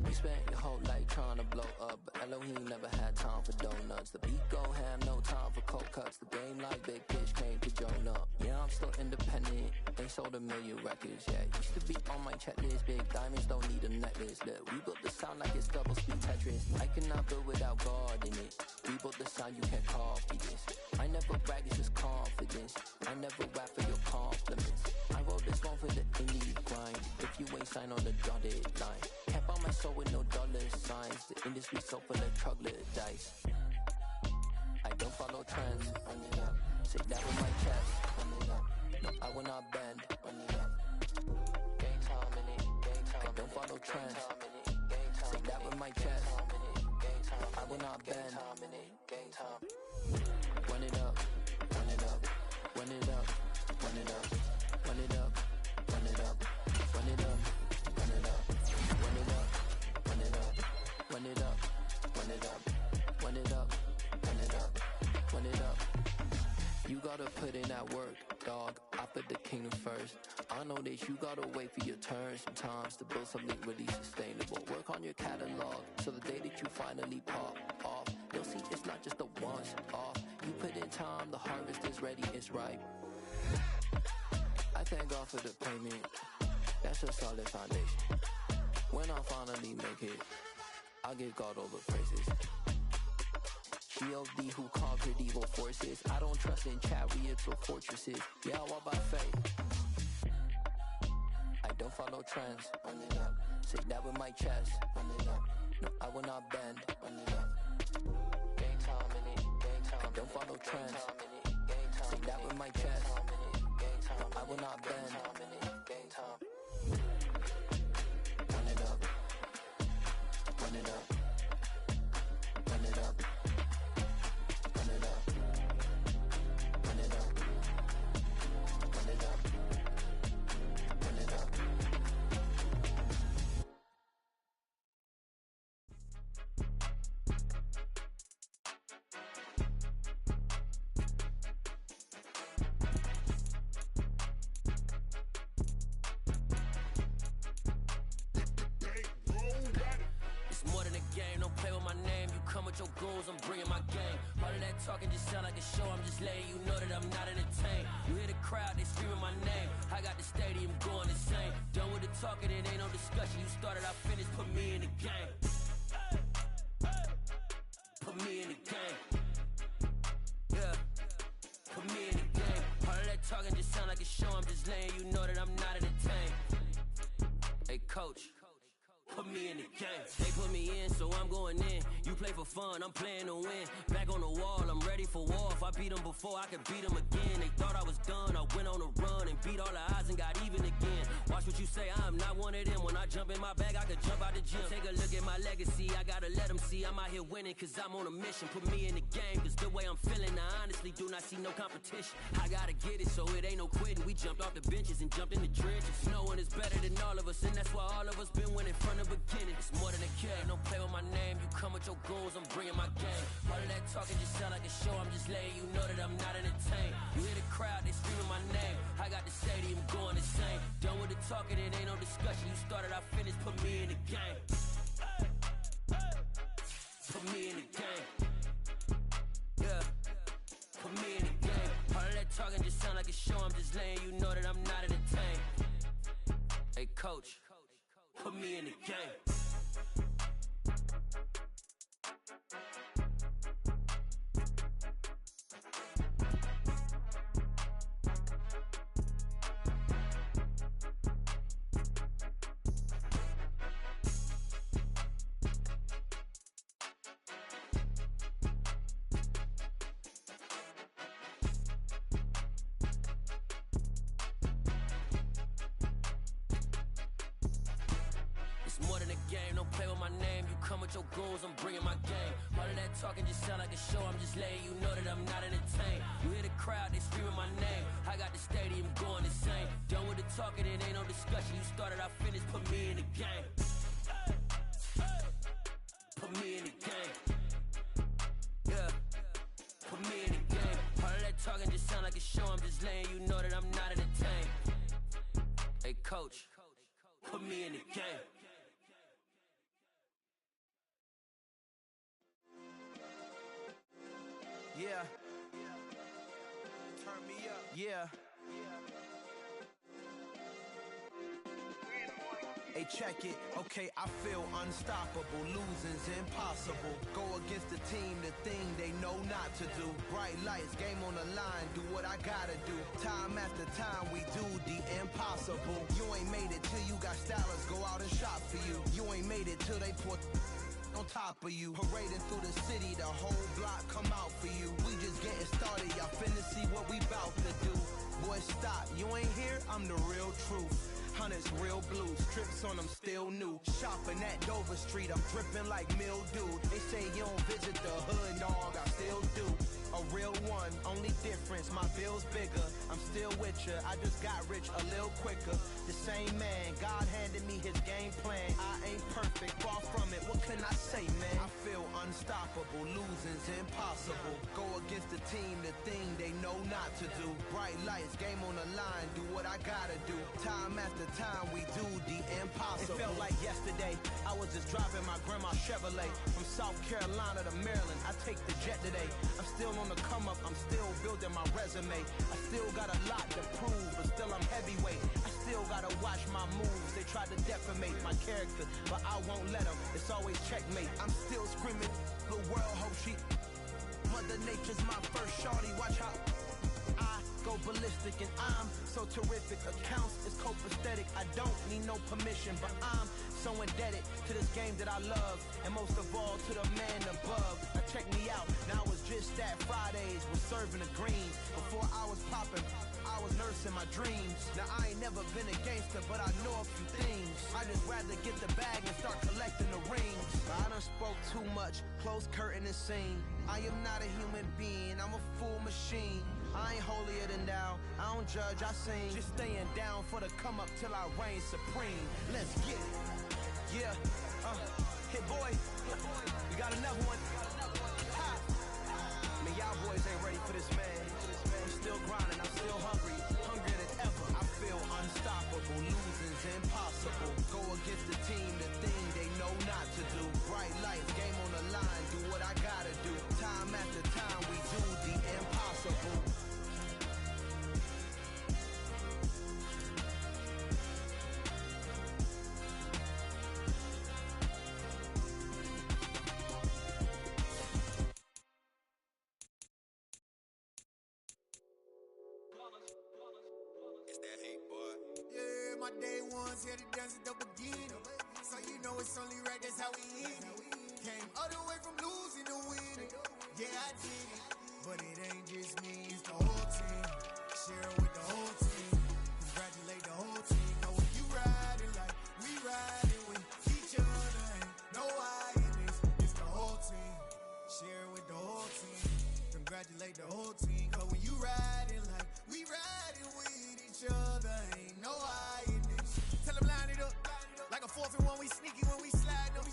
We spent your whole life trying to blow up, but Elohim never had time for donuts. The beat go ham, no time for cold cuts. The game like Big Pitch came to Jonah. Yeah, I'm still independent. They sold 1 million records, yeah. Used to be on my checklist. Big diamonds don't need a necklace. Look, we built the sound like it's double speed Tetris. I cannot build without God in it. We built the sound, you can't copy this. I never brag, it's just confidence. I never rap for your compliments. I wrote this one for the indie grind. If you ain't signed on the dotted line, can't buy my soul with no dollar signs. The industry so full of troglodytes. I don't follow trends. Say that with my chest. No, I will not bend. Gang time in it. I don't follow trends. Say that with my chest. I will not bend. Run it up, run it up, run it up, run it up, run it up, run it up, run it up, run it up, run it up, run it up, run it up, run it up, run it up, run it up, run it up. You gotta put in that work, dog. I put the kingdom first. I know that you gotta wait for your turn sometimes to build something really sustainable. Work on your catalog, so the day that you finally pop off, you'll see it's not just a once off. You put in time, the harvest is ready, it's ripe. I thank God for the payment. That's a solid foundation. When I finally make it, I'll give God all the praises. G.O.D. who conquered evil forces. I don't trust in chariots or fortresses. Yeah, I walk by faith. I don't follow trends. Run it up. Say that with my chest. Run it up. No, I will not bend. Run it up. Game time in it. Game time. I don't follow trends. Say that with my chest. No, I will not bend. Game time. Run it up. Run it up. Run it up. Run it up. Run it up. Run it up. Run it up. It's more than a game, don't play with my name. You come with your goons, I'm bringing my game. All of that talking just sound like a show, I'm just letting you know that I'm not entertained. You hear the crowd, they screaming my name. I got the stadium going insane. Done with the talking, it ain't no discussion. You started, I finished, put me in the game. Put me in the game. Yeah, put me in the game. All of that talking just sound like a show, I'm just letting you know that I'm not entertained. Hey coach, put me in the game. They put me in, so I'm going in. You play for fun, I'm playing to win. Back on the wall, I'm ready for war. If I beat them before, I could beat them again. They thought I was done, I went on a run and beat all the odds and got even again. Watch what you say, I'm not one of them. When I jump in my bag, I could jump out the gym. Take a look at my legacy, I gotta let them see I'm out here winning, cause I'm on a mission. Put me in the game, cause the way I'm feeling, I honestly do not see no competition. I gotta get it, so it ain't no quitting. We jumped off the benches and jumped in the trenches. No one is better than all of us, and that's why all of us been winning from the beginning. It's more than a game, don't play with my name. You come with your goons, I'm bringing my game. All of that talking just sound like a show, I'm just letting you know that I'm not entertained. You hear the crowd, they screaming my name. I got the stadium going insane. Done with the talking, it ain't no discussion. You started, I finished, put me in the game. Put me in the game. Yeah, put me in the game. All of that talking just sound like a show, I'm just letting you know that I'm not entertained. Hey coach, put me in the game. Your goals, I'm bringing my game. All of that talking just sound like a show, I'm just letting you know that I'm not entertained. You hear the crowd, they screaming my name. I got the stadium going insane. Done with the talking, it ain't no discussion. You started, I finished, put me in the game. Put me in the game. Yeah, put me in the game. All of that talking just sound like a show, I'm just letting you know that I'm not entertained. Hey coach, put me in the game. Yeah. Turn me up. Yeah. Hey, check it. Okay, I feel unstoppable. Losing's impossible. Go against the team, the thing they know not to do. Bright lights, game on the line. Do what I gotta do. Time after time, we do the impossible. You ain't made it till you got stylists go out and shop for you. You ain't made it till they put on top of you. Parading through the city, the whole block come out for you. We just getting started, y'all finna see what we bout to do. Boy, stop, you ain't here, I'm the real truth. Hunters, real blue, strips on them still new. Shopping at Dover Street, I'm dripping like mildew. They say you don't visit the hood, dog, I still do. A real one, only difference, my bill's bigger. I'm still with ya, I just got rich a little quicker. The same man, God handed me his game plan. I ain't perfect, far from it, what can I say, man? I feel unstoppable, losing's impossible. Go against the team, the thing they know not to do. Bright lights, game on the line, do what I gotta do. Time after time, we do the impossible. It felt like yesterday, I was just driving my grandma's Chevrolet. From South Carolina to Maryland, I take the jet today. I'm still on the come up, I'm still building my resume. I still got a lot to prove, but still I'm heavyweight. I still gotta watch my moves, they try to defamate my character, but I won't let them, it's always checkmate. I'm still screaming, the world hope she Mother Nature's my first shorty, watch how I go ballistic, and I'm so terrific. Accounts is copacetic. I don't need no permission, but I'm so indebted to this game that I love, and most of all to the man above. Now check me out. Now it's just that Fridays was serving the green. Before I was popping, I was nursing my dreams. Now I ain't never been a gangster, but I know a few things. I just rather get the bag and start collecting the rings. I done spoke too much, close curtain and scene. I am not a human being, I'm a full machine. I ain't holier than thou, I don't judge, I sing. Just staying down for the come up till I reign supreme. Let's get it. Yeah, hit boy, we got another one. Ha! I mean, y'all boys ain't ready for this, man. I'm still grinding, I'm still hungry, hungrier than ever. I feel unstoppable, losing's impossible. Go against the team, the thing they know not to do. Bright lights, game on the line, do what I gotta do. Time after time, we do the impossible. It's that hate, boy. Yeah, my day ones here to dance at the beginning. So you know it's only right, that's how we end it. Came all the way from losing to winning. Yeah, I did it. But it ain't just me, it's the whole team. Share it with the whole team. Congratulate the whole team. Know when you riding like we riding with each other. Ain't no I in this, it's the whole team. Share it with the whole team. Congratulate the whole team. Cause when you riding like we riding with each other, ain't no I in this. Tell them line it up. Like a 4th and 1, we sneaky when we slide them.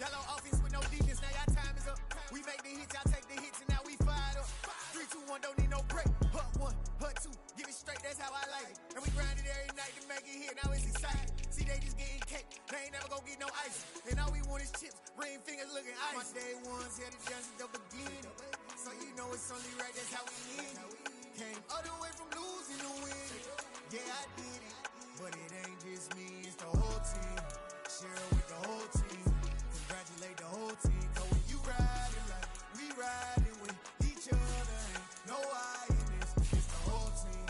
Y'all on offense with no defense, now y'all time is up. We make the hits, y'all take the hits, and now we fired up. 3, 2, 1, don't need no break. Hut 1, hut 2, give it straight, that's how I like it. And we grind it every night to make it here, now it's exciting. See, they just getting cake, they ain't never gonna get no ice. And all we want is chips, ring fingers looking ice. My day ones here to dance at the beginning. So you know it's only right, that's how we end it. Came all the way from losing to winning. Yeah, I did it. But it ain't just me, it's the whole team. Share it with the whole team. Congratulate the whole team. Cause when you riding like we riding with each other, ain't no I in this, it's the whole team.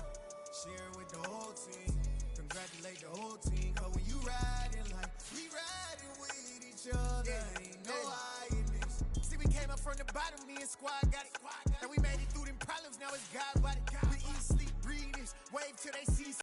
Share it with the whole team. Congratulate the whole team. Cause when you riding like we riding with each other, ain't no I in this. See, we came up from the bottom, me and squad got it. And we made it through them problems, now it's God body. We eat, sleep, breathe this, wave till they see